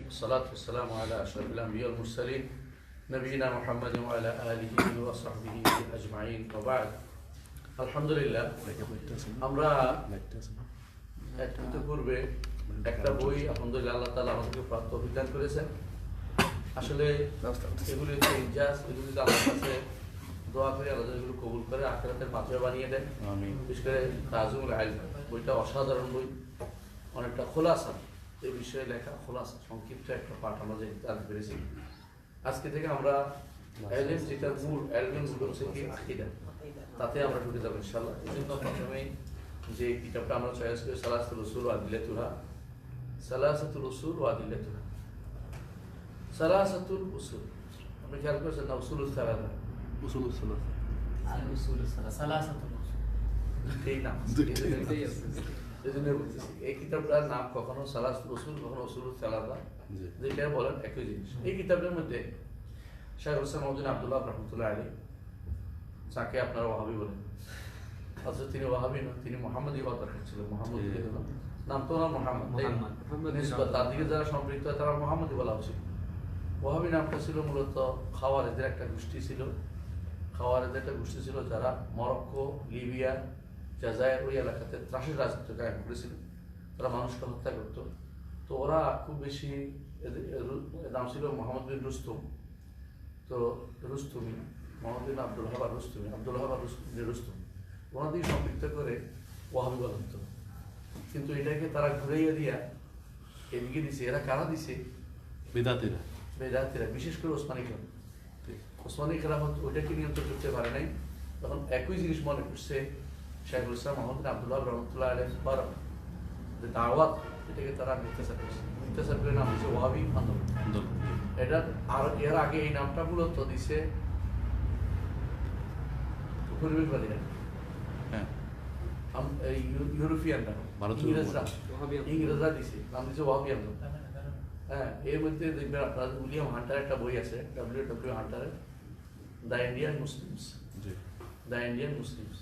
والصلاة والسلام على أشرف الأنبياء والمرسلين نبينا محمد وعلى آله وصحبه أجمعين وبعد الحمد لله আমরা একটু পূর্বে একটা বই আলহামদুলিল্লাহ আল্লাহ তাআলা আমাদেরকে প্রাপ্ত অভিজ্ঞান করেছেন। আসলে এগুলি যে ইজাজ, এগুলি আল্লাহর কাছে দোয়া করে আল্লাহ এগুলো কবুল করে আখিরাতের পাথর বানিয়ে দেন। বিশেষ করে তাজুল ইলম বইটা অসাধারণ বই, অনেকটা খোলাসা এই বিষয়ে লেখা, খোলাসা সংক্ষিপ্ত একটা পাঠ আমরা যে জানতে পেরেছি। আজকে থেকে আমরা এলএম যেটা মূল এলএম হচ্ছে কি আকীদা, তাতে আমরা ঢুকে যাবো ইনশাআল্লাহ। এই জন্য প্রথমেই যে কিতাবটা আমরা চয়েস করি সালাসাতুল উসুল ওয়া আদিল্লাতুহা, সালাসাতুল উসুল ওয়া আদিল্লাতুহা। সালাসাতুল উসুল আপনি খেয়াল করেছেন না? উসুলুস সালাসা, উসুলুস সালাসা আর উসুলুস সালাসা, সালাসাতুল উসুল এই নাম। এজন্য বলতেছি এই কিতাবটার নাম কখনো সালাসাতুল উসুল, কখনো উসুলুস সালাসা, যেটা বলেন একই জিনিস। এই কিতাবের মধ্যে শাইখ হোসেন মওদুদী আব্দুল্লাহ রাহমাতুল্লাহ আলাইহি, যাকে আপনারা ওয়াহাবি বলেন, অথচ তিনি ওয়াহাবি নন, তিনি মুহাম্মদী কথা করছিলেন। মুহাম্মদ নাম তো না, মুহাম্মদ নিসবত, তার দিকে যারা সম্পৃক্ত হয় তারা মুহাম্মদী বলা উচিত। ওয়াহাবি নামটা ছিল মূলত খাওয়ারেজের একটা গোষ্ঠী ছিল। খাওয়ারেজের একটা গোষ্ঠী ছিল যারা মরক্কো, লিবিয়া, জাজায়ের ওই এলাকাতে ত্রাসের রাজত্ব কায়েম করেছিল। তারা মানুষকে হত্যা করতো। তো ওরা খুব বেশি, নাম ছিল মোহাম্মদ বিন রুস্তম। তো রুস্তমি, মোহাম্মদ বিন আব্দুল ওয়াহাব রুস্তমি, আব্দুল ওয়াহাব রুস্তম, ওনাদের সম্পৃক্ত করে ওয়াহাবি বলা হতো। কিন্তু এটাকে তারা ঘুরাইয়া দিয়া এদিকে দিছে। এরা কারা দিছে? বেদাতিরা। বেদাতিরা, বিশেষ করে ওসমানী খেলাফত। ওসমানী খেলাফত ওইটাকে নিয়ন্ত্রণ করতে পারে নাই। তখন একই জিনিস মনে করছে শাইখুল ইসলাম মোহাম্মদ বিন আব্দুল্লাহ রহমতুল্লাহ আলাইহির যে দাওয়াত, এটাকে তারা মিথ্যাচার করছে। মিথ্যাচার করে নাম দিচ্ছে ওয়াহাবি আন্দোলন। এটা আর এর আগে এই নামটা মূলত দিছে পরিবেশবাদীরা, ইউরোপিয়ানরা, ইংরেজরা দিছে নাম দিচ্ছে ওয়াহাবি আন্দোলন। হ্যাঁ, এর মধ্যে দেখবেন আপনার উইলিয়াম হান্টার একটা বই আছে, ডব্লিউ হান্টারের the Indian Muslims, the Indian Muslims.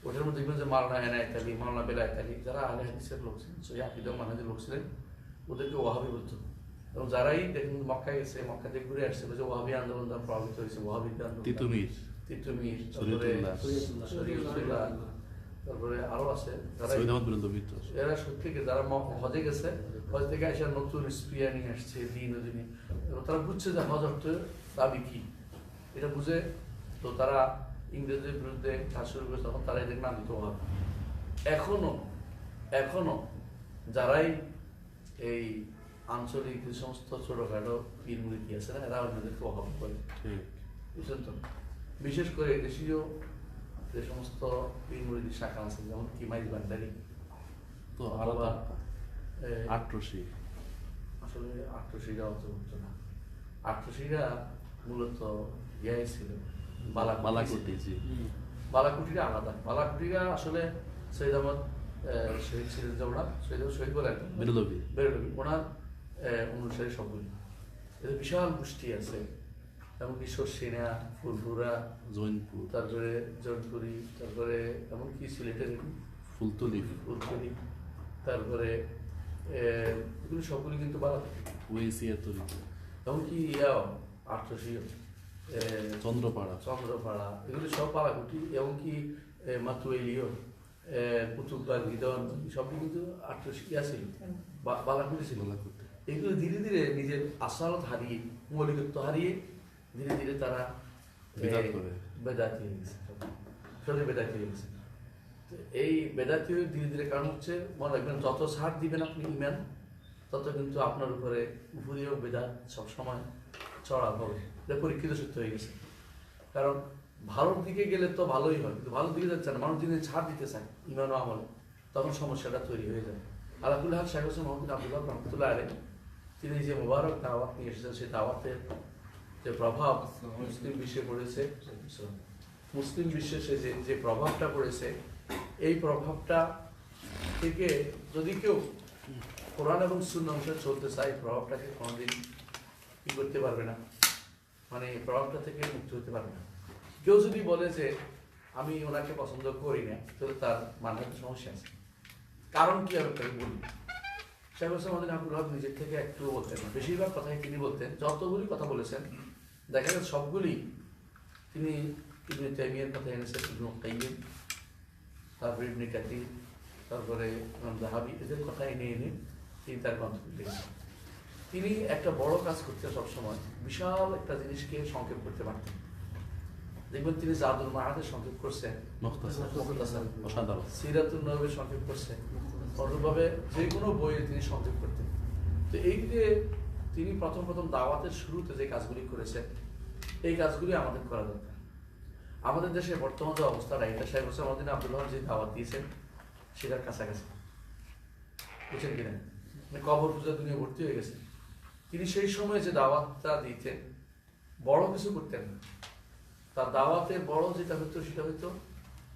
ওটার মধ্যে দেখবেন যে মাওলানা এনায়েত আলী, মাওলানা বেলায়েত আলী, যারা আহলে হাদিসের লোক ছিলেন, সহি আকীদা মানহাজের লোক ছিলেন, ওদেরকে ওয়াহাবি বলতো। এবং যারাই দেখুন মক্কায় গেছে, মক্কা থেকে ঘুরে আসছে, যে ওয়াহাবি আন্দোলন দ্বারা প্রভাবিত হয়েছে, ওয়াহাবি আন্দোলন, তিতুমির, তারপরে আরো আছে এরা সত্যিকে যারা হজে গেছে, হজ থেকে এসে নতুন স্প্রিয়া নিয়ে আসছে দিন ও দিনে। তারা বুঝছে যে হজ অর্থ দাবি কি, এটা বুঝে তো তারা ইংরেজদের বিরুদ্ধে কাজ শুরু করেছে। তখন তারা এদের নাম দিতে হবে। এখনো যারাই এই আঞ্চলিক যে সমস্ত ছোটখাটো পীর মুরিদি আছে না, এরা অন্যদেরকে অভাব করে, বুঝছেন তো? বিশেষ করে দেশীয় যে সমস্ত পীর মুরিদি শাখা আছে, যেমন কিমাইল বান্ডারি, তো আলাদা আট্রসি, আসলে আট্রসিরা অন্তর্ভুক্ত না। আট্রসিরা মূলত ইয়াই ছিল বালাকুটিরা আলাদা। বালাকুটিরা আসলে সৈয়দ আহমদ শহীদ ছিলেন, যে ওনার শহীদ বলেন বেরলভি, ওনার অনুসারী সবগুলি। এদের বিশাল গোষ্ঠী আছে, এমনকি শর্ষিনা, ফুলপুরা, জৈনপুর, তারপরে জৈনপুরি, তারপরে এমনকি সিলেটের ফুলতলি, তারপরে এগুলি সবগুলি কিন্তু বালাকুটি, এমনকি আট্রসি, চন্দ্রপাড়া, এগুলি সব বালাকুটি, এমনকি মাতুয়েলিও, কুতুববাগ, গিদন, সবই কিন্তু আট্রসি ছিল, বালাকুটি ছিল। এগুলো ধীরে ধীরে নিজের আসালত হারিয়ে, মৌলিকত্ব হারিয়ে ধীরে ধীরে তারা বেদাতি হয়ে গেছে, সরে বেদাতি হয়ে গেছে। এই বেদাতি হয়ে ধীরে ধীরে কারণ হচ্ছে, মনে রাখবেন যত ছাড় দিবেন আপনি ইমান, তত কিন্তু আপনার উপরে ভুরিও বেদাত সবসময় চড়া হবে। এটা পরীক্ষিত সত্য হয়ে গেছে। কারণ ভালোর দিকে গেলে তো ভালোই হয়, কিন্তু ভালোর দিকে যাচ্ছে না, মানুষ যদি ছাড় দিতে চায় ইমান ও আমলে, তখন সমস্যাটা তৈরি হয়ে যায়। আলাকুল হাল শাইখ হোসেন মোহাম্মদ আব্দুল্লাহ রহমতুল্লাহ আলাইহি, তিনি যে মোবারক দাওয়াত নিয়ে এসেছেন, সেই দাওয়াতের যে প্রভাব মুসলিম বিশ্বে পড়েছে, মুসলিম বিশ্বে যে প্রভাবটা পড়েছে, এই প্রভাবটা থেকে যদি কেউ কোরআন এবং সুন্নাহ অনুসারে চলতে চায়, প্রভাবটাকে কোনোদিন কি করতে পারবে না, মানে প্রভাবটা থেকে মুক্ত হতে পারবে না। কেউ যদি বলে যে আমি ওনাকে পছন্দ করি না, তাহলে তার মানহাজে সমস্যা আছে। কারণ কি আমি তাকে বলি, শেখ হোসেন মদিনী আব্দুল ওয়াহাব নিজের থেকে একটু বলতেন না, বেশিরভাগ কথাই তিনি বলতেন। যতগুলি কথা বলেছেন দেখা যাচ্ছে সবগুলি তিনি ইবনে তাইমিয়ার কথা এনেছেন, ইবনে কাইয়িম, তারপরে ইবনে কাসির, তারপরে ইমাম যাহাবি, এদের কথা এনে এনে তিনি তার গ্রন্থ লিখেছেন। তিনি একটা বড় কাজ করতেন সবসময়, বিশাল একটা জিনিসকে সংক্ষেপ করতে পারতেন। দেখবেন তিনি জাদুল মাআদের সংক্ষেপ করছেন, সিরাতুন নববীর সংক্ষেপ করছেন, অনুরূপভাবে যে কোনো বইয়ে তিনি সংক্ষেপ করতেন। তো এই যে তিনি প্রথম প্রথম দাওয়াতের শুরুতে যে কাজগুলি করেছেন, এই কাজগুলি আমাদের করা দরকার। আমাদের দেশে বর্তমান যে অবস্থাটা, এটা শেখ হোসেন মদিনী আব্দুল ওয়াহাব যে দাওয়াত দিয়েছেন সেটার কাছাকাছি, বুঝছেন কিনা? মানে কবর পূজা দুনিয়া ভর্তি হয়ে গেছে। তিনি সেই সময় যে দাওয়াতটা দিতেন, বড় কিছু করতেন না। তার দাওয়াতের বড় যেটা হতো সেটা হতো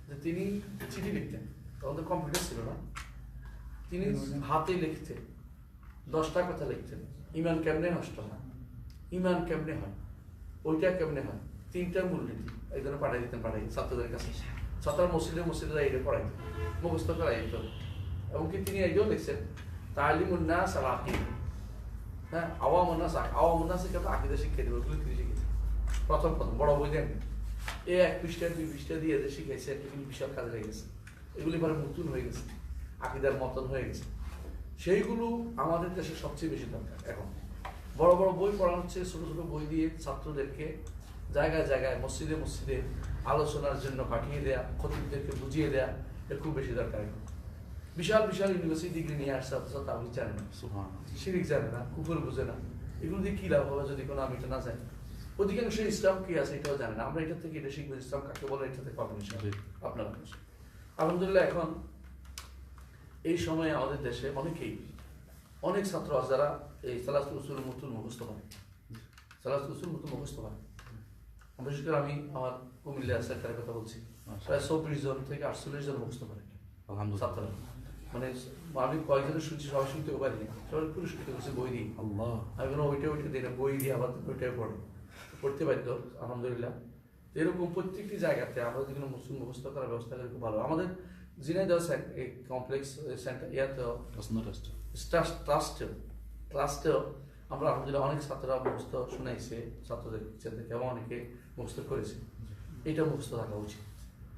যে তিনি চিঠি লিখতেন, তখন তো কম্পিউটার ছিল না, তিনি হাতে লিখতেন, 10টা কথা লিখতেন। ইমান কেমনে নষ্ট হয়, ইমান কেমনে হয়, ওইটা কেমনে হয়, 3টা মূলনীতি এই জন্য পাঠাই দিতেন, পাঠাই ছাত্রদের কাছে। ছাত্ররা মসজিদে এটা পড়াইতেন, মুখস্থ করাই দিত। এমনকি তিনি এইটাও লিখছেন তালিমুন নাস আল আকিদা, হ্যাঁ, আওয়ামুন নাসকে কেবল আকিদা শিক্ষা দেবে, ওগুলো তিনি শিখেছেন প্রথম বড় বই দেন। এই 1 পৃষ্ঠা 2 পৃষ্ঠা দিয়ে যে শিখাইছেন, এগুলি বিশাল কাজে হয়ে গেছে। এগুলি পরে নতুন হয়ে গেছে, আকিদার মতন হয়ে গেছে। সেইগুলো আমাদের দেশে সবচেয়ে বেশি দরকার। এখন বড় বড় বই পড়া হচ্ছে, ছোট ছোট বই দিয়ে ছাত্রদেরকে জায়গায় জায়গায় মসজিদে মসজিদে আলোচনার জন্য পাঠিয়ে দেয়া, খতিবদেরকে বুঝিয়ে দেয়া, এটা খুব বেশি দরকার। এখন বিশাল বিশাল ইউনিভার্সিটি ডিগ্রি নিয়ে আসছে, অথচ তাও জানে না, শিরিক জানে না, কুফর বুঝে না। এগুলো দিয়ে কি লাভ হবে যদি কোনো আমি এটা না জানি? অধিকাংশ ইসলাম কি আছে এটাও জানে না। আমরা এটা থেকে এটা শিখবো, ইসলাম কাকে বলে এটা থেকে পাবেন আপনারা। আলহামদুলিল্লাহ এখন এই সময়ে আমাদের দেশে অনেক ছাত্র আছে যারা এই সালাতুল উসুল মুখস্থ করে, সালাতুল উসুল মুখস্থ করে। বিশেষ করে আমি আমার কুমিল্লা সেন্টারের কথা বলছি, প্রায় 24 জন থেকে 48 জন মুখস্থ করে ছাত্ররা। মানে আমি কয়েকজনের শুনছি, সবাই শুনতেও পারিনি, সবাই পুরস্কৃত করছে বই দিয়ে। আমি কোনো ওইটা দিই না, বই দিয়ে আবার ওইটাই পড়তে বাধ্য। আলহামদুলিল্লাহ এরকম প্রত্যেকটি জায়গাতে আমরা যেগুলো মুসলিম মুখস্থ করার ব্যবস্থা করে খুব ভালো। আমাদের ঝিনাইদহ এই কমপ্লেক্স সেন্টার ইয়াতেও ট্রাস্টেও আমরা আলহামদুলিল্লাহ অনেক ছাত্ররা মুখস্থ শোনাইছে, ছাত্রদের এবং অনেকে মুখস্থ করেছে। এটা মুখস্থ থাকা উচিত।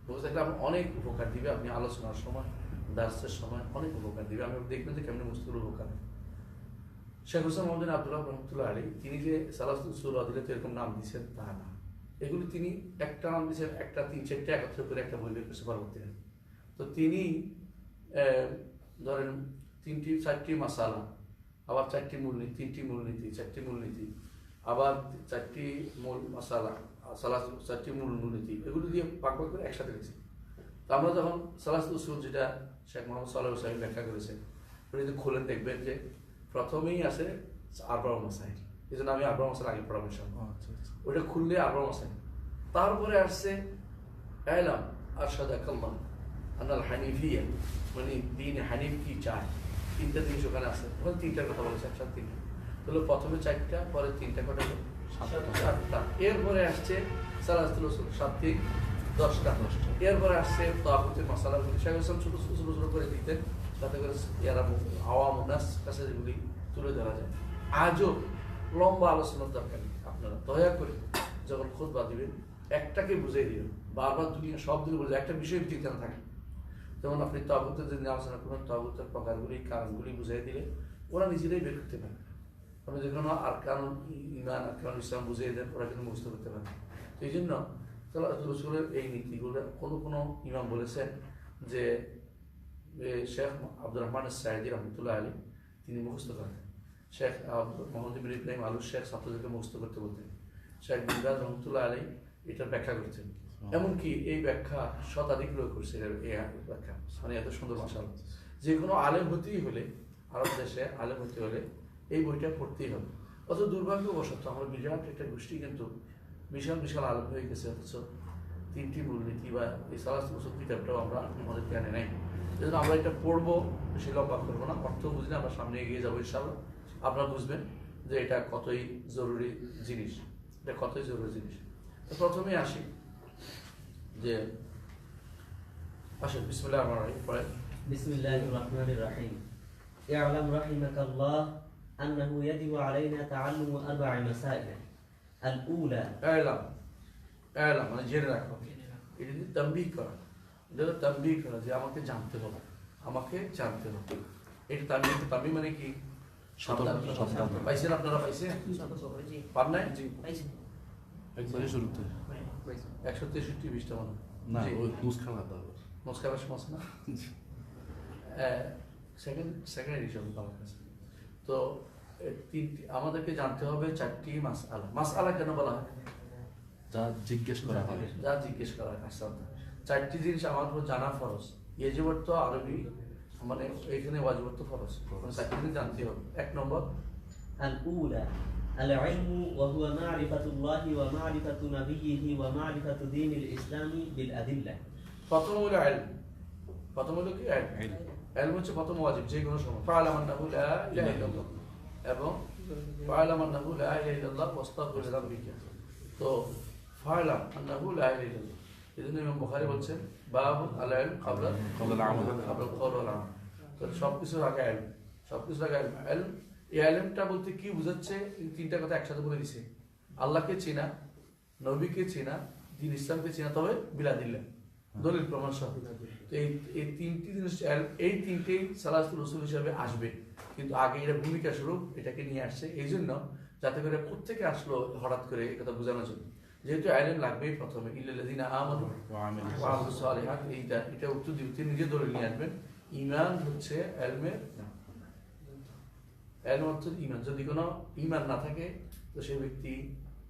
মুখস্থ থাকলে আপনি অনেক উপকার দিবে, আপনি আলোচনার সময়, দার্সের সময় অনেক উপকার দিবে। আমি দেখবেন যে কেমন মুখস্থর উপকার। শেখ হোসেন মদিনী আব্দুল ওয়াহাব রহমতুল্লাহ আলাইহি তিনি যে সালাতুল উসুল আদিলাতে এরকম নাম দিয়েছেন তা না, এগুলি তিনি একটা নাম দিয়েছেন, একটা 3-4টা একত্র করে একটা বই বের করছে পরবর্তীতে। তো তিনি ধরেন 3-4টি মাসালা, আবার 4টি মূলনীতি, 3টি মূলনীতি, 4টি মূলনীতি, আবার 4টি মূল মাসালা, 4টি মূলনীতি, এগুলো দিয়ে ভাগ করে একসাথে লিখছে। তো আমরা যখন সালাতুল উসুল, যেটা শেখ মোহাম্মদ সাল্লাল্লাহু আলাইহি ওয়াসাল্লাম ব্যাখ্যা করেছেন, ওটা যদি খোলেন দেখবেন যে প্রথমেই আছে আরবাউন মাসাইল। এই জন্য আমি আরবাউন মাসাইল আগে পড়াবো ইনশাআল্লাহ। ওটা খুললে আরবাউন মাসাইল, তারপরে আসছে ইলম আরশাদাকাল্লাহ আনাল হানিফিয়া, মানে দ্বীন হানিফ কি চায়, 3টা জিনিস ওখানে আছে। ওখানে 3টার কথা বলেছে, একসাথে 3টা। তাহলে প্রথমে 4টা, পরে 3টা, কটা 7টা। এরপরে আসছে সালাতুল উসুল, 7 10টা। এরপরে আসছে তাগুতের মাসালাগুলি শেখ হোসেন ছোট ছোট ছোট ছোট করে দিতেন, যাতে করে ইয়ারা আওয়ামুন নাস কাছে যেগুলি তুলে ধরা যায়। আজও লম্বা আলোচনার দরকার নেই। আপনারা দয়া করে যখন খুতবা দিবেন একটাকে বুঝিয়ে দিবেন, বারবার দুনিয়া সব দিকে বুঝে একটা বিষয় ভিত্তিতে না থাকে। যেমন আপনি তাগুতের যদি আলোচনা করেন, তাগুতের প্রকারগুলি, কারণগুলি বুঝিয়ে দিলে ওরা নিজেরাই বের করতে পারে। আপনি যে কোনো আর কারণ ইমান, আর কারণ ইসলাম বুঝিয়ে দেন, ওরা কিন্তু মুখস্থ করতে পারে। এই জন্য রসুলের এই নীতিগুলো কোনো ইমাম বলেছেন যে শেখ আব্দুর রহমান সাইদি রহমতুল্লাহ আলাইহি তিনি মুখস্থ করেন। শেখ মোহাম্মদ বিন ইব্রাহিম আলু শেখ ছাত্রদেরকে মুখস্থ করতে বলতেন। শেখ বিন বাজ রহমতুল্লাহ আলাইহি এটার ব্যাখ্যা করতেন। এমনকি এই ব্যাখ্যা শতাধিক লোক করছে, এই ব্যাখ্যা মানে এত সুন্দর মাশাআল্লাহ। যে কোনো আলেম হতেই হলে, আরব দেশে আলেম হতে হলে এই বইটা পড়তেই হবে। অত দুর্ভাগ্যবশত আমরা বিরাট একটা গোষ্ঠী কিন্তু বিশাল বিশাল আলেম হয়ে গেছে, অথচ 3টি মূলনীতি বা এই সালাতুল উসুল কিতাবটাও আমরা আমাদের জ্ঞানে নাই। এই জন্য আমরা এটা পড়বো, বেশি লম্বা করবো না, অর্থ বুঝলে আমরা সামনে এগিয়ে যাবো ইনশাআল্লাহ। আপনারা বুঝবেন যে এটা কতই জরুরি জিনিস, এটা কতই জরুরি জিনিস। তো প্রথমেই আসি যে আসেন বিসমিল্লাহির রহমানির রহিম পড়েন। বিসমিল্লাহির রহমানির রহিম। اعلم رحمك الله أنه يجب علينا تعلم 4 مسائل الأولى এলাম মানে জেনে রাখো, এটা যদি তাম্বিহ করা, এটা হলো তাম্বিহ করা যে আমাকে জানতে হবে, আমাকে জানতে হবে। এটা তাম্বিহ মানে কি? পাইছেন আপনারা? পাইছেন? পান নাই? একবারে শুরুতে 163 পৃষ্ঠা মানে না, ওই মুসখানা দাও মুসকারা সমস্যা না, সেকেন্ড এডিশন আমার কাছে। তো আমাদেরকে জানতে হবে 4টি মাসআলা। মাসআলা কেন বলা হয়? যা জিজ্ঞেস করা হয়, যা জিজ্ঞেস করা হয়। 4টি জিনিস আমার উপর জানা ফরজ। ইয়াজিব তো আরবি মানে এখানে ওয়াজিব তো ফরজ, 4টি জিনিস জানতে হবে। 1 নম্বর الأولى العلم وهو معرفة الله ومعرفة نبيه ومعرفة دين الإسلام بالأدلة প্রথম হলো ইলম। প্রথম হলো কি? ইলম হচ্ছে প্রথম ওয়াজিব যে কোনো সময়। ফা'লাম আন্নাহু লা ইলাহা ইল্লাল্লাহ এবং ফা'লাম আন্নাহু লা ইলাহা ইল্লাল্লাহ ওয়াস্তাগফির লিযামবিকা। তো ফা'লাম আন্নাহু লা ইলাহা ইল্লাল্লাহ, এজন্য ইমাম বুখারী বলছেন বাবুল ইলম ক্বাবলা আল কওল ওয়াল আমাল। তো সবকিছুর আগে ইলম, সবকিছুর আগে ইলম। এই ইলমটা বলতে কি বোঝাচ্ছে? এই 3টা কথা একসাথে বলে দিছে। আল্লাহকে চেনা, নবীকে চেনা, দ্বীন ইসলামকে চেনা, তবে বিলাদিল্লাহ দলিল প্রমাণ সহ। তো এই 3টি জিনিস, এই 3টেই সালাতুর রাসূল হিসেবে আসবে, কিন্তু আগে এটা ভূমিকা স্বরূপ এটাকে নিয়ে আসছে এই জন্য যাতে করে কোত্থেকে আসলো হঠাৎ করে এই কথা বোঝানোর জন্য। যেহেতু ইলম লাগবেই প্রথমে, ইল্লাল্লাযিনা আমানু ওয়া আমিলুস সালিহাত, এটা উত্তর দিতে নিজে দলিল নিয়ে আসবেন। ঈমান হচ্ছে ইলমের, ইলম অর্থ ঈমান। যদি কোনো ঈমান না থাকে তো সেই ব্যক্তি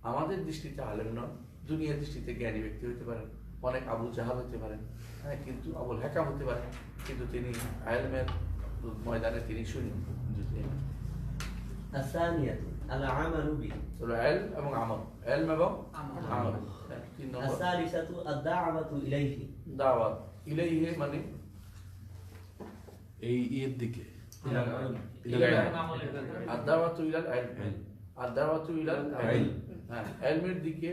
আমাদের দৃষ্টিতে আলেম নন, দুনিয়ার দৃষ্টিতে জ্ঞানী ব্যক্তি হতে পারেন, অনেক আবু জাহাল হতে পারেন, হ্যাঁ, কিন্তু আবুল হাকাম হতে পারেন, কিন্তু তিনি ইলমের ময়দানে তিনি শূন্য। الثانية العمل به ইলম এবং আমল, ইলম এবং আমল। 3 নম্বর الثالثة الدعوة إليه দাওয়াত। ইলাইহি মানে এই এর দিকে আদ-দাওয়াতু ইলাল ইলম, আদ-দাওয়াতু ইলাল ইলম, হ্যাঁ, ইলমের দিকে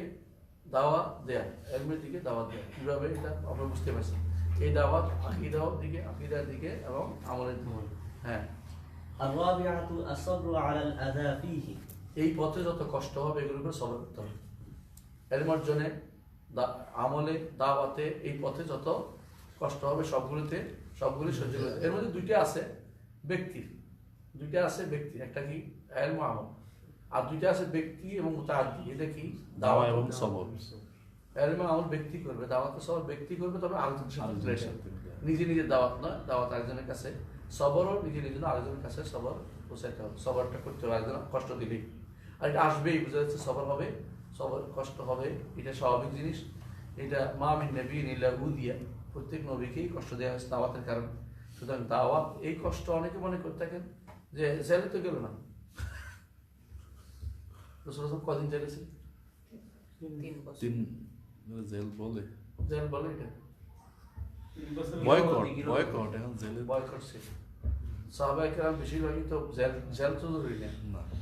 দাওয়াত দেয়া, ইলমের দিকে দাওয়াত দেয়া। কিভাবে এটা আমরা বুঝতে পারছি? এই দাওয়াত আকীদার দিকে এবং আমলের দিকে। হ্যাঁ, الرابعة الصبر على الأذى فيه এই পথে যত কষ্ট হবে এগুলোর উপর সবর করতে হবে। ইলম অর্জনে, আমলে, দাওয়াতে, এই পথে যত কষ্ট হবে সবগুলি সহ্য করতে। এর মধ্যে 2টা আছে ব্যক্তির, একটা কি ইলম ও আমল, আর 2টা আছে ব্যক্তি এবং মুতাআদ্দি। এটা কি? দাওয়া এবং সবর। ইলম ও আমল ব্যক্তি করবে, দাওয়াত ও সবর ব্যক্তি করবে, তবে আরেকজনের সাথে নিজে নিজে দাওয়াত নয়, দাওয়াত আরেকজনের কাছে, সবরও নিজে নিজে আরেকজনের কাছে সবর পৌঁছাইতে হবে। সবরটা করতে হবে, আরেকজন কষ্ট দিলেই, আর এটা আসবেই, বোঝা যাচ্ছে সবর হবে, সবর কষ্ট হবে, এটা স্বাভাবিক জিনিস। এটা মা মিন নাবিয়্যিন ইল্লা উযিয়া, প্রত্যেক নবীকেই কষ্ট দেওয়া হয়েছে দাওয়াতের কারণে। সুতরাং দাওয়াত, এই কষ্ট অনেকে মনে করে থাকেন যে জেলে তো গেল না। রাসূল কদিন জেলে ছিল? 3 বছর। 3 জেল বলে, জেল বলে এটা বয়কট এখন জেলে বয়কট ছিল। সাহাবায়ে কেরাম বেশিরভাগই তো জেল তো জরুরি না,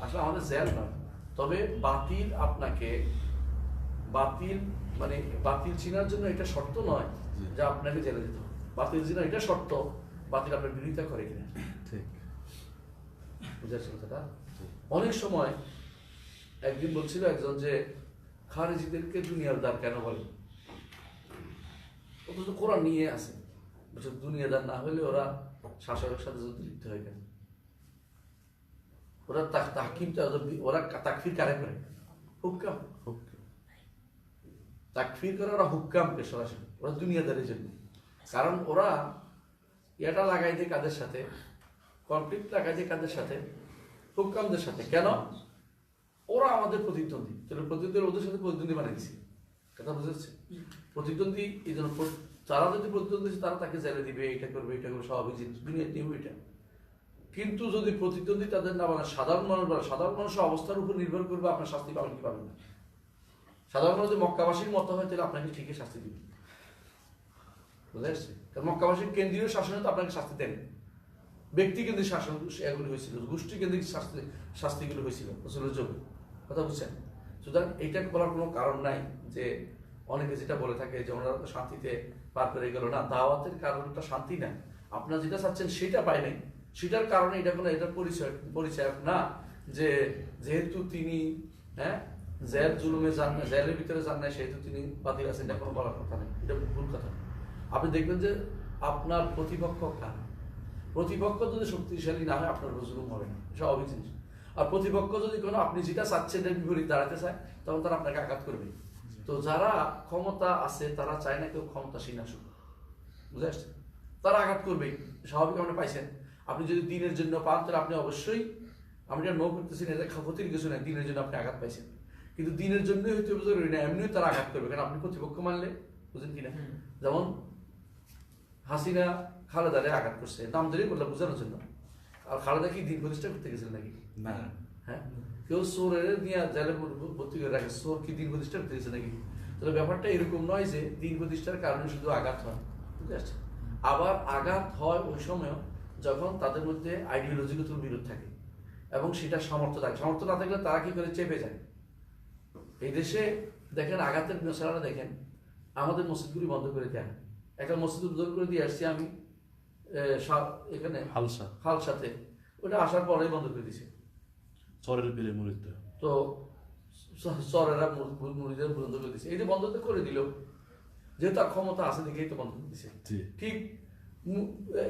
আসলে আমাদের জেল নয়, তবে বাতিল আপনাকে বাতিল চিনার জন্য এটা শর্ত নয় যে আপনাকে জেলে যেতে হবে। বাতিল চিনা এটা শর্ত, বাতিল আপনার বিরোধিতা করে কিনা। ঠিক বুঝাচ্ছি কথাটা? অনেক সময় একদিন বলছিল একজন যে খারেজিদেরকে দুনিয়াদার কেন বলে, অথচ কোরআন নিয়ে আছে, বলছে দুনিয়াদার না হলে ওরা শাসকের সাথে যুদ্ধ লিপ্ত হয়ে গেল। ওরা তাহকিমটা, ওরা তাকফির কারে করে? হুক্কাম। তাকফির করে ওরা হুক্কামকে সরাসরি, ওরা দুনিয়াদারের জন্য। কারণ ওরা এটা লাগাই দেয় কাদের সাথে? কনফ্লিক্ট লাগাই দেয় কাদের সাথে? হুক্কামদের সাথে। কেন? ওরা আমাদের প্রতিদ্বন্দ্বী, তাহলে প্রতিদ্বন্দ্বী ওদের সাথে প্রতিদ্বন্দ্বী বানিয়ে দিচ্ছে। কথা বুঝেছে? প্রতিদ্বন্দ্বী এই জন্য, তারা যদি প্রতিদ্বন্দ্বী তারা তাকে জেলে দিবে, এটা করবে, স্বাভাবিক জিনিস, দুনিয়ার নিয়ম এটা। কিন্তু যদি প্রতিদ্বন্দ্বী তাদের না বানায়, সাধারণ মানুষের অবস্থার উপর নির্ভর করবে আপনার শাস্তি পাবেন কি পাবেন না। সাধারণ মানুষ যদি মক্কাবাসীর মতো হয় তাহলে আপনাকে ঠিকই শাস্তি দিবে, বুঝে আসছে? কারণ মক্কাবাসীর কেন্দ্রীয় শাসনে তো আপনাকে শাস্তি দেন, ব্যক্তি কেন্দ্রিক শাসন এগুলি হয়েছিল, গোষ্ঠী কেন্দ্রিক শাস্তিগুলো হয়েছিল রসুলের যুগে। কথা বুঝছেন? সুতরাং এইটা বলার কোনো কারণ নাই যে অনেকে যেটা বলে থাকে যে ওনারা তো শান্তিতে পার করে গেল না। দাওয়াতের কারণটা শান্তি না, আপনারা যেটা চাচ্ছেন সেটা পায় নাই, সেটার কারণে এটা কোনো এটার পরিচয় না যে যেহেতু তিনি জেল জুলুমে যান না, জেলের ভিতরে যান না, সেহেতু তিনি বাতিল আছেন, এটা কোনো বলার কথা নেই, এটা ভুল কথা। আপনি দেখবেন যে আপনার প্রতিপক্ষ কার, প্রতিপক্ষ যদি শক্তিশালী না হয় আপনার জুলুম হবে না, স্বাভাবিক জিনিস। আর প্রতিপক্ষ যদি কোনো আপনি যেটা চাচ্ছেন এর বিপরীত দাঁড়াতে চায়, তখন তারা আপনাকে আঘাত করবে। তো যারা ক্ষমতা আছে তারা চায় না কেউ ক্ষমতাসীন আসুক, বুঝে আসছে, তারা আঘাত করবেই, স্বাভাবিক। আপনি পাইছেন, আপনি যদি দিনের জন্য পান তাহলে আপনি অবশ্যই, আমি এটা নো করতেছি না, এটা ক্ষতির কিছু নেই, দিনের জন্য আপনি আঘাত পাইছেন, কিন্তু দিনের জন্যই হয়তো জরুরি না, এমনিও তারা আঘাত করবে, কারণ আপনি প্রতিপক্ষ মানলে, বুঝেন কিনা। যেমন হাসিনা খালেদারে আঘাত করছে, নাম ধরে বললাম বোঝানোর জন্য। আর খালেদা কি দিন প্রতিষ্ঠা করতে গেছিলেন নাকি? না। হ্যাঁ, কেউ চোরের নিয়ে জেলে ভর্তি করে রাখে, চোর কি দিন প্রতিষ্ঠা করতে গেছে নাকি? তাহলে ব্যাপারটা এরকম নয় যে দিন প্রতিষ্ঠার কারণে শুধু আঘাত হয়, বুঝতে পারছেন। আবার আঘাত হয় ওই সময় যখন তাদের মধ্যে আইডিওলজিগত বিরোধ থাকে এবং সেটা সামর্থ্য থাকে। সামর্থ্য না থাকলে তারা কি করে চেপে যায়। এই দেশে দেখেন আঘাতের মশলাটা দেখেন, আমাদের মসজিদগুলি বন্ধ করে দেয়। একটা মসজিদ উদ্ধার করে দিয়ে আসছি আমি এখানে হালসাতে, ওটা আসার পরেই বন্ধ করে দিছে, চরের পীরে মুরিদ। তো চরেরা মুরিদের বন্ধ করে দিছে। এই যে বন্ধ করে দিল, যেহেতু তার ক্ষমতা আছে দেখেই তো বন্ধ করে দিছে। ঠিক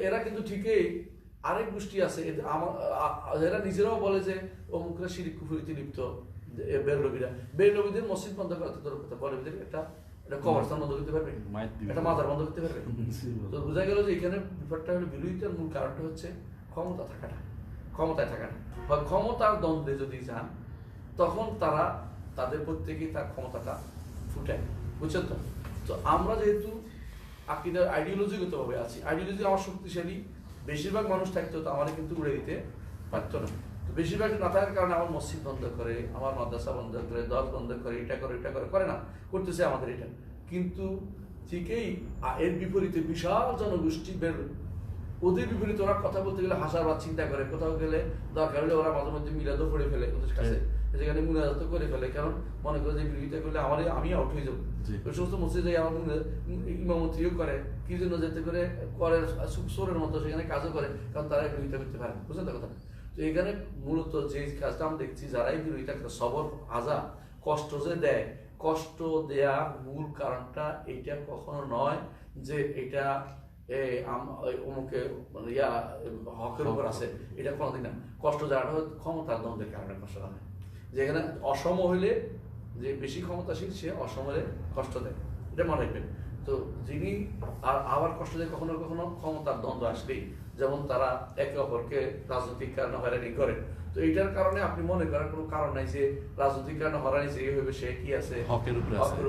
এরা কিন্তু ঠিকই আরেক গোষ্ঠী আছে, এরা নিজেরাও বলে যে অমুকরা শিরিক কুফরিতে লিপ্ত, বেরলবিদের মসজিদ বন্ধ করতে বলে একটা কবরস্থান বন্ধ করতে পারবে, একটা মাজার বন্ধ করতে পারবে। তো বোঝা গেল যে এখানে ব্যাপারটা হলো বিরোধিতার মূল কারণটা হচ্ছে ক্ষমতা থাকাটা, ক্ষমতায় থাকাটা। বা ক্ষমতার দ্বন্দ্বে যদি যান তখন তারা তাদের প্রত্যেকেই তার ক্ষমতাটা ফুটায়, বুঝছেন তো। তো আমরা যেহেতু আকিদার আইডিওলজিগত ভাবে আছি, আইডিওলজি আমার শক্তিশালী, বেশিরভাগ মানুষ থাকতো তো আমাদের কিন্তু উড়ে দিতে পারতো না। তো বেশিরভাগ না থাকার কারণে আমার মসজিদ বন্ধ করে, আমার মাদ্রাসা বন্ধ করে, দল বন্ধ করে, এটা করে এটা করে না, করতেছে আমাদের এটা। কিন্তু ঠিকই এর বিপরীতে বিশাল জনগোষ্ঠী বেরোয়, ওদের বিপরীতে ওরা কথা বলতে গেলে হাসার বা চিন্তা করে, কোথাও গেলে দরকার হলে ওরা মাঝে মধ্যে মিলাদও করে ফেলে ওদের কাছে, যেখানে মুনাজাত করে ফেলে, কারণ মনে করে যে বিরোধিতা করলে আমি আউট হয়ে যাবো। ওই সমস্ত মসজিদে আমার ইমামতিও করে, কি জন্য যেতে করে সোরের মতো সেখানে কাজও করে, কারণ তারা বিরোধিতা করতে পারে, বুঝলেন তো কথা। তো এখানে মূলত যে কাজটা আমরা দেখছি, যারাই বিরোধিতা করে সবর আজা কষ্ট যে দেয়, কষ্ট দেয়া মূল কারণটা এইটা কখনো নয় যে এটা অমুকে হকের উপর আছে, এটা কোনোদিন না। কষ্ট যাওয়াটা ক্ষমতার দ্বন্দ্বের কারণে কষ্ট হয়, যেখানে অসম হইলে যে বেশি ক্ষমতাশীল সে অসম হলে কষ্ট দেয়, এটা মনে রাখবেন। তো যিনি আবার কষ্ট দেয় কখনো কখনো ক্ষমতার দ্বন্দ্ব আসলেই, যেমন তারা একে অপরকে রাজনৈতিক কারণে হয়রানি করে। তো এইটার কারণে আপনি মনে করার কোনো কারণ নাই যে রাজনৈতিক কারণে হয়রানি যে হইবে সে কি আছে হকের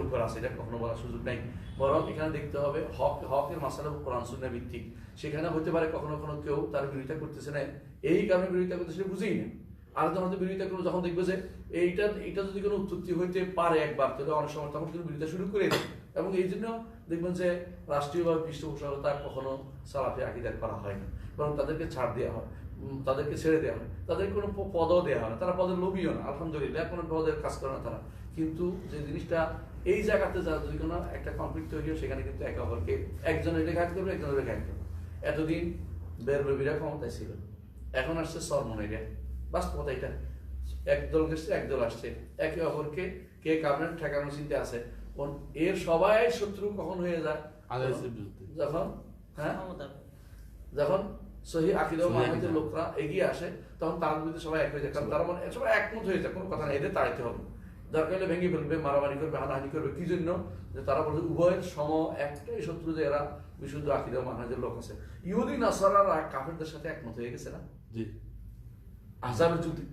উপর আছে, এটা কখনো বলার সুযোগ নাই। বরং এখানে দেখতে হবে হকের মাসালা কোরআন সুন্নাহ ভিত্তিক। সেখানে হতে পারে কখনো কখনো কেউ তার বিরোধিতা করতেছে না, এই কারণে বিরোধিতা করতেছে বুঝেই না, আর যখন বিরোধিতা করবো যখন দেখবে যে এইটা যদি কোনো উৎপত্তি হইতে পারে একবার, তাহলে অনেক সময় তখন কিন্তু বিরোধিতা শুরু করে দেয়। এবং এই জন্য দেখবেন যে রাষ্ট্রীয়ভাবে পৃষ্ঠপোষকতা কখনো সালাফি আকীদা করা হয় না, বরং তাদেরকে ছাড় দেওয়া হয়, তাদেরকে ছেড়ে দেওয়া হয়, তাদের কোনো পদও দেওয়া হয় না, তারা পদের লোভীও না, আলহামদুলিল্লাহ কোনো পদের কাজ করে না তারা। কিন্তু যে জিনিসটা এই জায়গাতে যারা যদি কোনো একটা কনফ্লিক্ট তৈরি হয়, সেখানে কিন্তু একে অপরকে একজন এটা ঘাত করবে, একজন ওটা ঘাত করবে। এতদিন বেরলবিরা ক্ষমতায় ছিল, এখন আসছে সরমনেরা, বাস্তবতা এটা। একদল গেছে একদল আসছে, একে অপরকে কে কামড়ে ঠেকানোর চিন্তা আছে। এর সবাই শত্রু কখন হয়ে যায় যখন সহি আকীদা ও মানহাজের লোকরা এগিয়ে আসে, তখন তার বিরুদ্ধে সবাই এক হয়ে যায়, কারণ তারা সবাই একমত হয়ে যায়, কোনো কথা নেই, এদের তাড়াইতে হবে, দরকার হলে ভেঙে ফেলবে, মারামারি করবে, হানাহানি করবে। কি জন্য? যে তারা বলছে উভয়ের একটাই শত্রু, যে এরা বিশুদ্ধ আকীদা ও মানহাজের লোক আছে। ইহুদি নাসারারা কাফেরদের সাথে একমত হয়ে গেছে না, জি, আহজাবের যুদ্ধে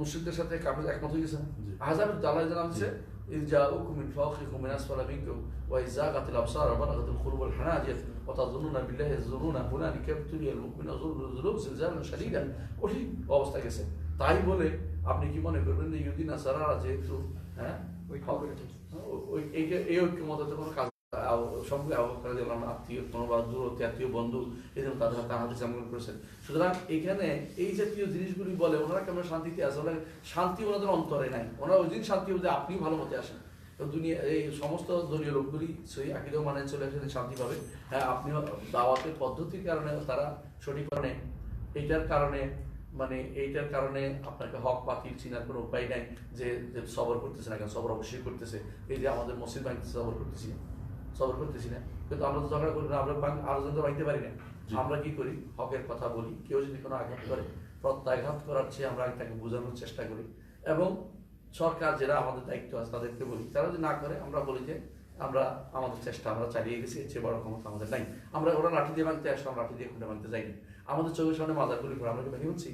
মুশরিকদের সাথে কাফের একমত হয়ে গেছে না। আহজাবের আল্লাহ জানাম দিয়েছে ইরজাউকুম মিন ফাওকিকুম মিন আসফালা মিনকুম ওয়া ইযাগাতিল আবসার ওয়া বালাগাতিল কুলুবুল হানাজির ওয়া তাযুন্নুনা বিল্লাহি যুনুনা হুনালিকা ইবতুলিয়াল মুমিনুনা যুলজুলুম জিলজালান শাদীদান। কঠিন অবস্থা গেছে। তাই বলে আপনি কি মনে করবেন যে ইহুদি নাসারারা যেহেতু এই ঐক্যমতে কোনো কাজ সঙ্গে করে দিলাম আত্মীয় কোনো বা দূরত্ব আত্মীয় বন্ধু এই জন্য তাদের হাতে সামগ্রী করেছেন। সুতরাং এখানে এই জাতীয় জিনিসগুলি বলে ওনারা কেমন শান্তিতে আছে, ওনারা শান্তি ওনাদের অন্তরে নাই, ওনারা ওই দিন শান্তি বলতে আপনি ভালো মতে আসেন। দুনিয়া এই সমস্ত দলীয় লোকগুলি সেই আকীদা মানে চলে আসেন শান্তি পাবে। হ্যাঁ, আপনি দাওয়াতের পদ্ধতির কারণে তারা সঠিক কারণে এইটার কারণে আপনাকে হক বাতিল চিনার কোনো উপায় নাই যে সবর করতেছে না কেন, সবর অবশ্যই করতেছে। এই যে আমাদের মসজিদ ভাঙতেছে, সবর করতেছি না, কিন্তু আমরা তো ঝগড়া করি না, আমরা আলোচনা তো ভাঙতে পারি না। আমরা কি করি, হকের কথা বলি, কেউ যদি কোনো আঘাত করে প্রত্যাঘাত করার চেয়ে আমরা তাকে বোঝানোর চেষ্টা করি, এবং সরকার যারা আমাদের দায়িত্ব আছে তাদেরকে বলি, তারা যদি না করে আমরা বলি যে আমাদের চেষ্টা আমরা চালিয়ে গেছি, এর চেয়ে বড় ক্ষমতা আমাদের নাই। ওরা লাঠি দিয়ে ভাঙতে আসলে আমরা লাঠি দিয়ে খুঁটে ভাঙতে যাইনি। আমাদের চোখের সামনে মাজারগুলি করে আমরা কি ভেঙে বলছি?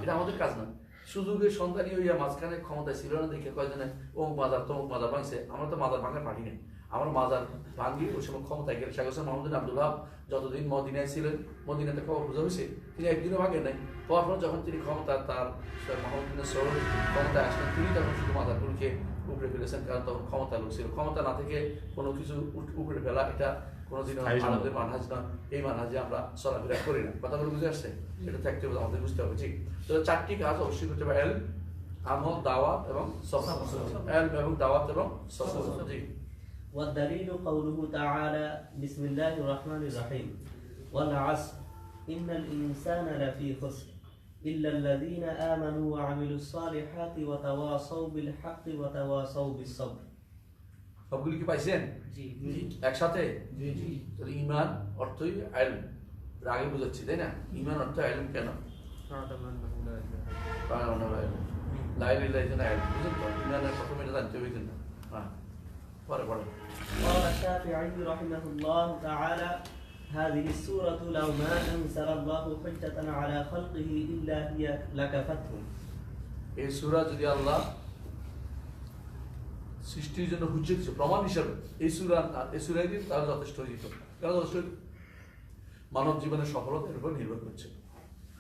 এটা আমাদের কাজ না। সুযোগের সন্তানী হইয়া মাঝখানে ক্ষমতায় ছিল না দেখে কয়জনে অমুক মাজার তমুক মাজার ভাঙছে। আমরা তো মাজার ভাঙার পারি না, আমরা মাজার ভাঙি ওই সময় ক্ষমতায় গেলে। শেখ হোসেন মোহাম্মদ আব্দুল ওয়াহাব যতদিন মদিনায় ছিলেন, মদিনাতে খবর বোঝা হয়েছে, তিনি একদিনও ভাঙেন নাই। হওয়ার পর যখন তিনি তার মোহাম্মদ শহর ক্ষমতায় আসলেন, তিনি তখন শুধু মাজারগুলিকে উপরে ফেলেছেন, কারণ তখন ক্ষমতা লোক ছিল। ক্ষমতা না থেকে কোনো কিছু উপরে ফেলা এটা কোনোদিনও আমাদের মানহাজ না, এই মানহাজে আমরা চলাফেরা করি না। কথাগুলো বুঝে আসছে? এটা থাকতে হবে, আমাদের বুঝতে হবে। ঠিক, তো 4টি কাজ অবশ্যই করতে হবে: এলম, আমল, দাওয়াত এবং সফর। এলম এবং দাওয়াত এবং সফর। জি। والدليل قوله تعالى بسم الله الرحمن الرحيم والعصر إن الإنسان لفي خسر إلا الذين آمنوا وعملوا الصالحات وتواصوا بالحق وتواصوا بالصبر। সবগুলি কি পাইছেন? জি একসাথে? জি জি। তাহলে ঈমান অর্থই ইলম, আগে বুঝাচ্ছি তাই না? ঈমান অর্থ ইলম কেন? লা ইলাহা ইল্লাল্লাহ ইলম, বুঝলেন তো? ঈমানের প্রথমে এটা জানতে হবে কিন্তু। হ্যাঁ, পরে قال الشافعي رحمه الله تعالى هذه السورة لو ما أنزل الله حجة على خلقه إلا هي لكفتهم। এই সূরা যদি আল্লাহ সৃষ্টির জন্য হুজ্জত প্রমাণ হিসাবে এই সূরাই দিন, তাহলে যথেষ্ট হয়ে যেত। কেন যথেষ্ট? মানব জীবনের সফলতার উপর নির্ভর করছে।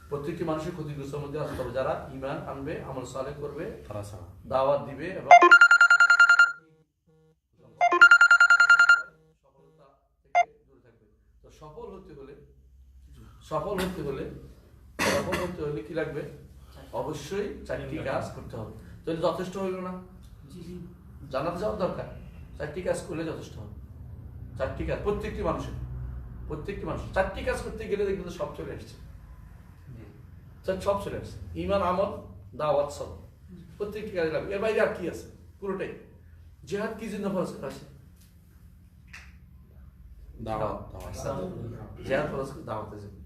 প্রত্যেকটি মানুষের ক্ষতিগ্রস্তের মধ্যে আসতে হবে যারা ঈমান আনবে, আমল সালেহ করবে, দাওয়াত দিবে এবং সফল হতে হলে কি লাগবে? অবশ্যই 4টি কাজ করতে হবে। তো এটা যথেষ্ট হইল না? জানাতে যাওয়ার দরকার, 4টি কাজ করলে যথেষ্ট হবে। 4টি কাজ প্রত্যেকটি মানুষ 4টি কাজ করতে গেলে দেখবেন সব চলে আসছে, সব চলে আসছে। ঈমান, আমল, দাওয়াত, সবর, প্রত্যেকটি কাজে লাগবে। এর বাইরে আর কি আছে? পুরোটাই। জিহাদ কি জন্য ফরজ করা আছে? জিহাদ ফরজ, দাওয়াতের জন্য।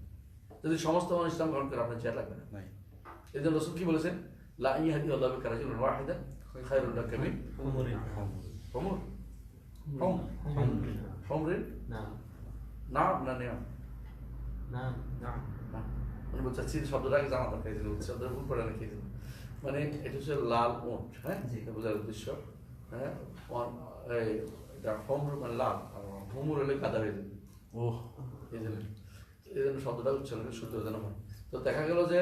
যদি সমস্ত মানুষ ইসলাম গ্রহণ করে, আপনার জিহাদ লাগবে না। এই জন্য রাসূল কি বলেছেন? লা ইয়াহদি আল্লাহু বিকা রাজুলান ওয়াহিদান খায়রুল লাকা মিন হুমরিন মানে বলছি শব্দটাকে জানা দরকার, শব্দের ভুল করে রেখে দিন। মানে এটা হচ্ছে লাল উট, হ্যাঁ, বোঝার উদ্দেশ্য। হ্যাঁ, মানে লাল, হুমুর হলে কাদা হয়ে যাবে। এই জন্য শব্দটা উচ্চারণ শুদ্ধ যেন হয়। তো দেখা গেল যে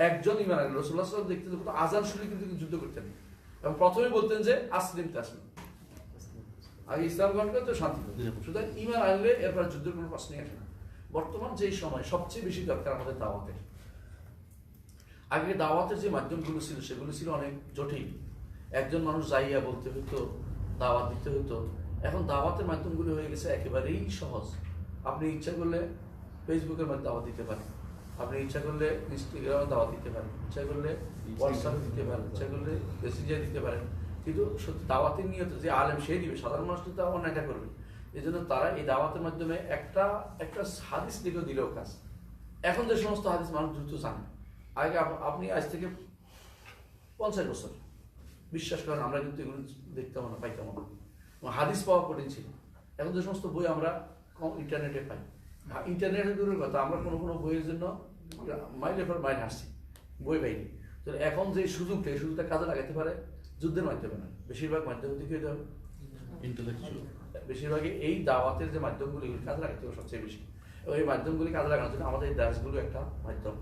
একজন ইমান আনলো, রাসূলুল্লাহ সাল্লাল্লাহু আলাইহি ওয়াসাল্লাম দেখতে আযান শুনে কিন্তু যুদ্ধ করতেন এবং প্রথমে বলতেন যে আসলিম তাসলিম, আগে ইসলাম গ্রহণ করতে শান্তি। সুতরাং ঈমান আনলে এরপর যুদ্ধের কোনো প্রশ্নই আসে না। বর্তমান যে সময় সবচেয়ে বেশি দরকার আমাদের দাওয়াতের। আগে দাওয়াতের যে মাধ্যমগুলো ছিল সেগুলো ছিল অনেক জটিল, একজন মানুষ যাইয়া বলতে হতো, দাওয়াত দিতে হতো। এখন দাওয়াতের মাধ্যমগুলো হয়ে গেছে একেবারেই সহজ। আপনি ইচ্ছা করলে ফেসবুকের মাধ্যমে দাওয়াত দিতে পারেন, আপনি ইচ্ছা করলে ইনস্টাগ্রামে দাওয়াত দিতে পারেন, ইচ্ছা করলে হোয়াটসঅ্যাপে দিতে পারেন, ইচ্ছা করলে মেসেঞ্জারে দিতে পারেন। কিন্তু সত্যি দাওয়াতের নিয়ত যে আলেম সে দিবে, সাধারণ মানুষ তো অন্যায়টা করবে। এই জন্য তারা এই দাওয়াতের মাধ্যমে একটা হাদিস লিখে দিলেও কাজ। এখন যে সমস্ত হাদিস মানুষ দ্রুত জানে, আগে আপনি আজ থেকে 50 বছর বিশ্বাস করেন আমরা কিন্তু এগুলো দেখতাম না, পাইতাম না, হাদিস পাওয়া কঠিন ছিল। এখন যে সমস্ত বই আমরা ইন্টারনেটে পাই, ইন্টারনেটের দূরের কথা, আমরা কোনো বইয়ের জন্য মাইলের পর মাইল হাসছি, বই পাইনি। তো এখন যে সুযোগটা, এই সুযোগটা কাজে লাগাতে পারে যুদ্ধের মাধ্যমে না, বেশিরভাগ মাধ্যম থেকে হতে হবে বেশিরভাগই এই দাওয়াতের যে মাধ্যমগুলি কাজে লাগাতে হবে সবচেয়ে বেশি। এবং এই মাধ্যমগুলি কাজে লাগানোর জন্য আমাদের এই দাসগুলো একটা মাধ্যম,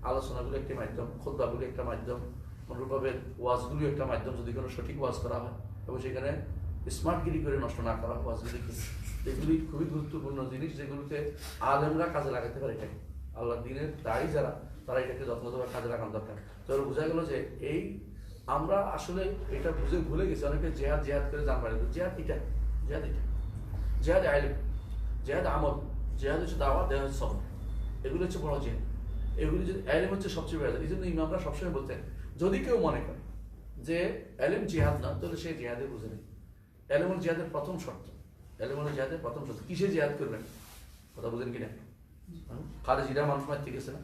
আলোচনাগুলো একটি মাধ্যম, খুতবাগুলো একটা মাধ্যম, অনুরূপভাবে ওয়াজগুলো একটা মাধ্যম। যদি কোনো সঠিক ওয়াজ করা হয় এবং সেখানে স্মার্টগিরি করে নষ্ট না করা ওয়াজগুলিকে, এগুলি খুবই গুরুত্বপূর্ণ জিনিস যেগুলোতে আলেমরা কাজে লাগাতে পারে। এটাকে আল্লাহ দিনের দায়ী যারা, তারা এটাকে যত্নভাবে কাজে লাগানো দরকার। তো বোঝা গেল যে এই আমরা আসলে এটা ভুলে গেছি। অনেকে জেহাদ করে জান পারে, জেহাদ এটা, জেহাদ আইলেম, জেহাদ আমল, জেহাদ হচ্ছে দাওয়াত, দেওয়া হচ্ছে সবর। এগুলো হচ্ছে বড় জিহাদ। এগুলি যদি এলেম হচ্ছে সবচেয়ে বড়। এই জন্য ইমামরা সবসময় বলতেন যদি কেউ মনে করে যে এলেম জিহাদ না, তাহলে সে জিহাদে বুঝে নেই। এলেম হল জিহাদের প্রথম শর্ত। এলেম হল জিহাদের প্রথম শর্ত। কিসে জিহাদ করবেন কথা বুঝেন কিনা? খারেজিরা মানুষ মারতে গেছে না,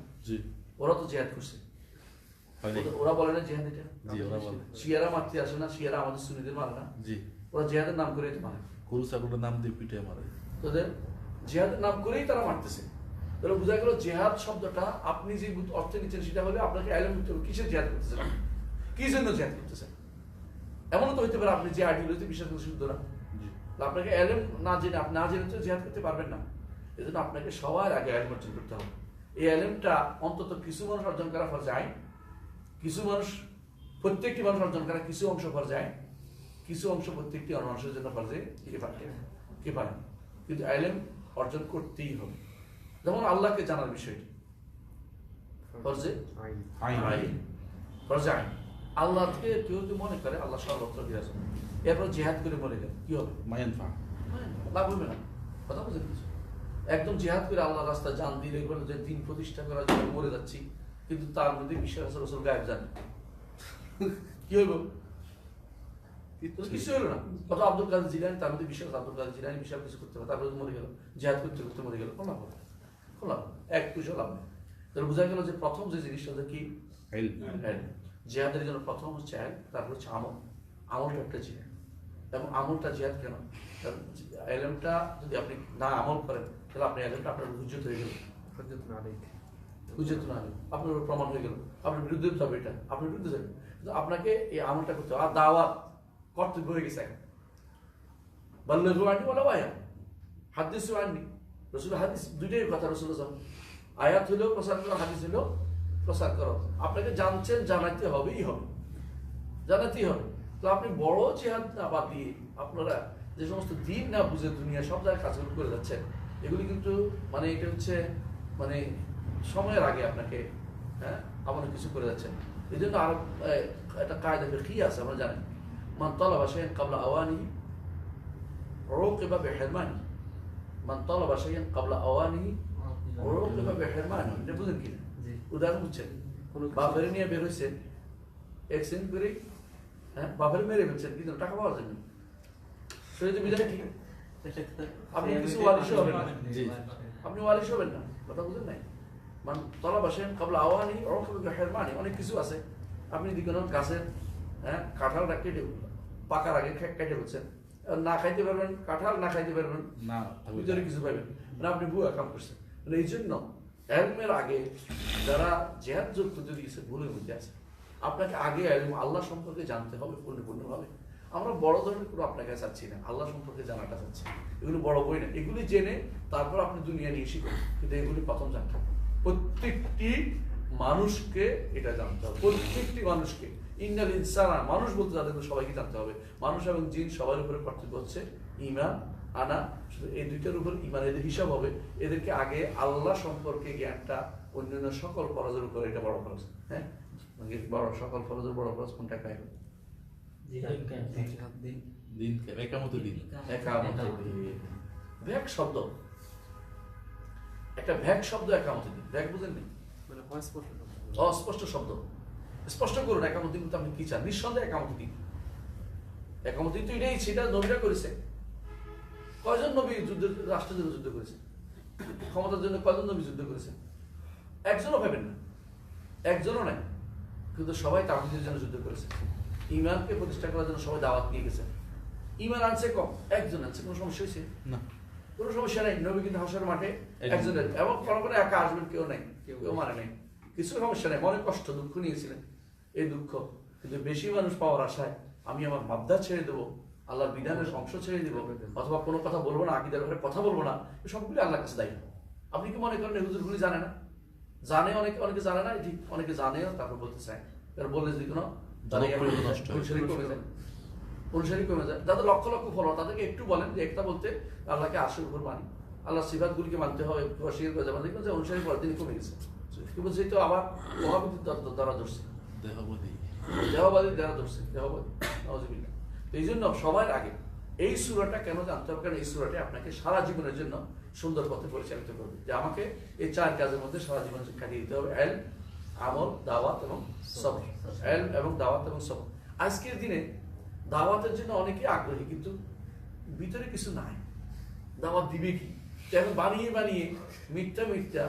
ওরা তো জিহাদ করছে। ওরা বলে না জিহাদ এটা, শিয়ারা মারতে আসে না, শিয়ারা আমাদের সুন্নিদের মারে না, ওরা জিহাদের নাম করেই তো মারে, গরু ছাগলের নাম দিয়ে পিঠে মারে, তোদের জিহাদের নাম করেই তারা মারতেছে। তাহলে বোঝা গেল জিহাদ শব্দটা আপনি যে অর্থে নিচ্ছেন সেটা হলে আপনাকে এলেম করতে হবে কিসের জিহাদ করতেছেন, কি জন্য জিহাদ করতেছেন। এমনও তো হইতে পারে আপনি যে আইডিওলজিতে বিশ্বাস করতে শুদ্ধ না, আপনাকে এলেম না জেনে আপনি না জেনে তো জিহাদ করতে পারবেন না। এই জন্য আপনাকে সবার আগে এলেম অর্জন করতে হবে। এই এলেমটা অন্তত কিছু মানুষ অর্জন করা ফরজ আইন, কিছু মানুষ, প্রত্যেকটি মানুষ অর্জন করা কিছু অংশ ফরজ আইন, কিছু অংশ প্রত্যেকটি মানুষের জন্য ফরজে কিফায়া। কিন্তু এলেম অর্জন করতেই হবে। যেমন আল্লাহকে জানার বিষয়টি ফরজে আইন, ফরজে আইন। আল্লাহকে কেউ যদি মনে করে আল্লাহ সর্বত্র বিরাজন, এরপর জিহাদ করে মরে গেল কি হবে? লাভ হবে না। কথা বুঝে কিছু একদম জিহাদ করে আল্লাহ রাস্তা জান দিয়ে বলে যে দিন প্রতিষ্ঠা করার জন্য মরে যাচ্ছি, কিন্তু তার মধ্যে বিশ্বাস রসুল গায়েব জানে, কি হইব? কিছু হলো না। কত আব্দুল কাদের জিলানী, তার মধ্যে বিশ্বাস আব্দুল কাদের জিলানী বিশাল কিছু করতে পারে, তারপরে মরে গেল, জিহাদ করতে করতে মরে গেল, কোনো লাভ হবে? কোনো লাভ এক পয়সা লাভ নেই। তাহলে বোঝা গেল যে প্রথম যে জিনিসটা কি জিহাদের জন্য প্রথম হচ্ছে আইন, তারপর হচ্ছে আমল। আমলটা একটা জিহাদ, এবং আমলটা জিহাদ কেন? কারণ এলেমটা যদি আপনি না আমল করেন তাহলে আপনি এলেমটা আপনার হুজ্জত হয়ে গেল, হুজ্জত না হলে আপনার প্রমাণ হয়ে গেল, আপনার বিরুদ্ধে যাবে, এটা আপনার বিরুদ্ধে যাবে। কিন্তু আপনাকে এই আমলটা করতে হবে। আর দাওয়াত কর্তব্য হয়ে গেছে এখন। বাল্লিগু আন্নি ওয়ালাউ আয়া, হাদিসু আন্নি, রাসূল হাদিস দুইটাই কথা। রাসূল আয়াত হলেও প্রচার করো, হাদিস হলেও প্রচার করো। আপনাকে জানছেন, জানাইতে হবেই হবে, জানাতেই হবে। তো আপনি বড় জিহাদ না বাদ দিয়ে আপনারা যে সমস্ত দিন না বুঝে দুনিয়া সব জায়গায় কাজগুলো করে যাচ্ছেন, এগুলি কিন্তু মানে এটা হচ্ছে মানে সময়ের আগে আপনাকে এমন কিছু করে যাচ্ছেন। এই জন্য আর একটা কায়দা কি আছে আমরা জানি, মান তালাবা শাইআন ক্বাবলা আওয়ানিহি উকিবা বিহিরমানিহি, মান তালাবা শাইআন ক্বাবলা আওয়ানিহি উকিবা বিহিরমানিহি। এটা বুঝেন কি? উদাহরণ বুঝছেন, বাপের নিয়ে বের হয়েছে এক্সচেঞ্জ করে, বাপের মেরে ফেলছেন কিন্তু টাকা পাওয়ার জন্য, সেটা বিধান কি? আপনি কিছু ওয়ারিশ হবেন না, আপনি ওয়ারিশ হবেন না। কথা বুঝেন নাই? মান তালাবা শাইআন ক্বাবলা আওয়ানিহি উকিবা বিহিরমানিহি। অনেক কিছু আছে, আপনি যদি কোনো গাছের কাঁঠালটা কেটে পাকার আগে কেটে ফেলছেন, না খাইতে পারবেন কাঁঠাল, না খাইতে পারবেন না, ভিতরে কিছু পাবেন না, আপনি ভুয়া কাম করছেন। মানে এই জন্য এলমের আগে যারা জিহাদ যুক্ত যদি ভুলের মধ্যে আছে, আপনাকে আগে এলম আল্লাহ সম্পর্কে জানতে হবে পরিপূর্ণভাবে। আমরা বড় ধরনের কোনো আপনার কাছে চাচ্ছি না, আল্লাহ সম্পর্কে জানাটা চাচ্ছি। এগুলো বড় বই না, এগুলি জেনে তারপর আপনি দুনিয়া নিয়ে শিখুন, কিন্তু এগুলি প্রথম জানতে হবে। প্রত্যেকটি মানুষকে এটা জানতে হবে, প্রত্যেকটি মানুষকে। ইন্নাল ইনসানা, মানুষ বলতে যাদের সবাইকে জানতে হবে। মানুষ এবং জিন সবার উপরে কর্তব্য হচ্ছে ঈমান আনা, শুধু এই দুইটার উপর ঈমান, এদের হিসাব হবে। এদেরকে আগে আল্লাহ সম্পর্কে জ্ঞানটা অন্যান্য সকল ফরজের উপরে, এটা বড় ফরজ। বড় সকল ফরজের বড় ফরজ কোনটা? ভ্যাক শব্দ, একটা ভ্যাক শব্দ একামত দিন। ভ্যাক বুঝেননি? অস্পষ্ট শব্দ। স্পষ্ট করুন একামত দিন আপনি কি চান। নিঃসন্দেহে একামত দিন, একামত দিন তো এটাই, সেটা নবীরা করেছে। কয়জন নবী রাষ্ট্রের জন্য যুদ্ধ করেছে? ক্ষমতার জন্য কয়জন নবী যুদ্ধ করেছে? একজনও পাবেন না, একজনও নাই। কিন্তু সবাই তাওহীদের জন্য যুদ্ধ করেছে, ঈমানকে প্রতিষ্ঠা করার জন্য সবাই দাওয়াত নিয়ে গেছে। ঈমান আনছে কম, একজন আনছে, কোনো সমস্যা হয়েছে না? কোনো সমস্যা নাই। নবী কিন্তু হাসরের মাঠে একজনের, এবং কোনো একা আসবেন কেউ নাই, কেউ মানে নাই, কিছু সমস্যা নেই। মনে কষ্ট দুঃখ নিয়েছিলেন, এই দুঃখ কিন্তু বেশি মানুষ পাওয়ার আশায় আমি আমার মাবদা ছেড়ে দেবো, আল্লাহর বিধানের অংশ ছেড়ে দিব, অথবা কোনো কথা বলবো না, আকীদার ব্যাপারে কথা বলবো না, সবগুলি আল্লাহর কাছে দায়ী। আপনি কি মনে করেন হুজুরগুলি জানে না? জানে, অনেকে অনেকে জানে না, ঠিক অনেকে জানেও, তারপর বলতে চায়। কারণ বললে যদি কোনো অনুসারী কমে যায়, যাদের লক্ষ লক্ষ ফলোয়ার, তাদেরকে একটু বলেন যে একটা বলতে আল্লাহকে আশির উপর মানি, আল্লাহর সিফাতগুলিকে মানতে হবে, অস্বীকার করে যাবেন, দেখবেন যে অনুসারী পরের দিনই কমে গেছে। কি বলছে? তো আবার ওয়াহাবিদের দ্বারা ধরছে, দেহবাদী দ্বারা ধরছে, দেহবাদী। নাউযুবিল্লাহ। এই জন্য সবার আগে এই সূরাটা কেন জানতে হবে? কারণ এই সূরাটা আপনাকে সারা জীবনের জন্য সুন্দর পথে পরিচালিত করবে, যে আমাকে এই 4 কাজের মধ্যে সারা জীবন কাটিয়ে দিতে হবে: ইলম, আমল, দাওয়াত এবং সবর। ইলম এবং দাওয়াত এবং সবর। আজকের দিনে দাওয়াতের জন্য অনেকে আগ্রহী, কিন্তু ভিতরে কিছু নাই। দাওয়াত দিবে কি? এখন বানিয়ে বানিয়ে মিথ্যা মিথ্যা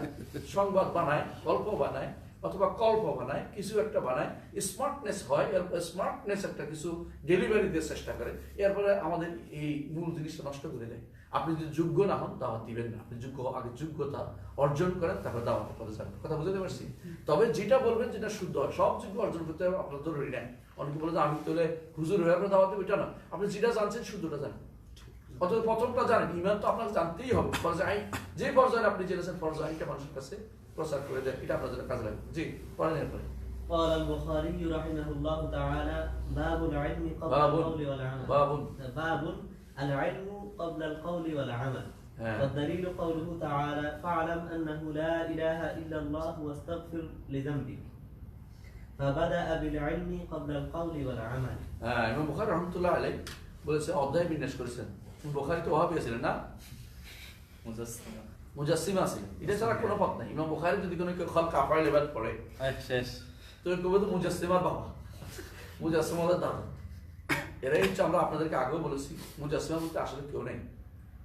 সংবাদ বানায়, গল্প বানায় অথবা কল্প বানায়, কিছু একটা বানায়, স্মার্টনেস হয়, এরপর স্মার্টনেস একটা কিছু ডেলিভারি দিয়ে চেষ্টা করে, এরপরে আমাদের এই মূল জিনিসটা নষ্ট করে দেয়। আপনি যদি যোগ্য না হন, দাওয়াত দিবেন না। আপনি আগে যোগ্যতা অর্জন করেন, তারপর দাওয়াতের পথে যাবেন। কথা বুঝতে পারছি? তবে যেটা বলবেন যেটা শুদ্ধ হয়, সব যোগ্য অর্জন করতে হবে আপনার জরুরি নেই। অনেকে বলে যে আমি তোলে হুজুর হয়ে আপনার দাওয়াত দেবো, এটা না। আপনি যেটা জানছেন শুদ্ধটা জানেন, অথবা প্রথমটা জানেন। ইমান তো আপনাকে জানতেই হবে। ফরজ আইন যে পর্যায়ে আপনি জেনেছেন, ফরজ আইনটা মানুষের কাছে প্রচার করে দেন, এটা আপনার জন্য কাজে লাগবে। জি, পড়েন এরপরে। قال البخاري رحمه الله تعالى: باب العلم قبل القول والعمل. باب العلم قبل القول والعمل. والدليل قوله تعالى: فاعلم أنه لا إله إلا الله واستغفر لذنبك. فبدأ بالعلم قبل القول والعمل. ইমাম বুখারী রাহমাতুল্লাহ আলাইহি বলেছে, অধ্যায় বিন্যাস করেছেন। বুখারী তো ওয়াহাবী ছিলেন না, মুজাসসিমা ছিলেন। এটা ছাড়া কোনো পথ নাই। ইমাম বুখারী যদি কোনো কেউ খালক আফআল ইবাদ পড়ে, শেষ। তো কবে তো মুজাসসিমার বাবা, মুজাসসিমার দাদা। এরাই হচ্ছে, আমরা আপনাদেরকে আগেও বলেছি, মুজাসসিমা বলতে আসলে কেউ নেই।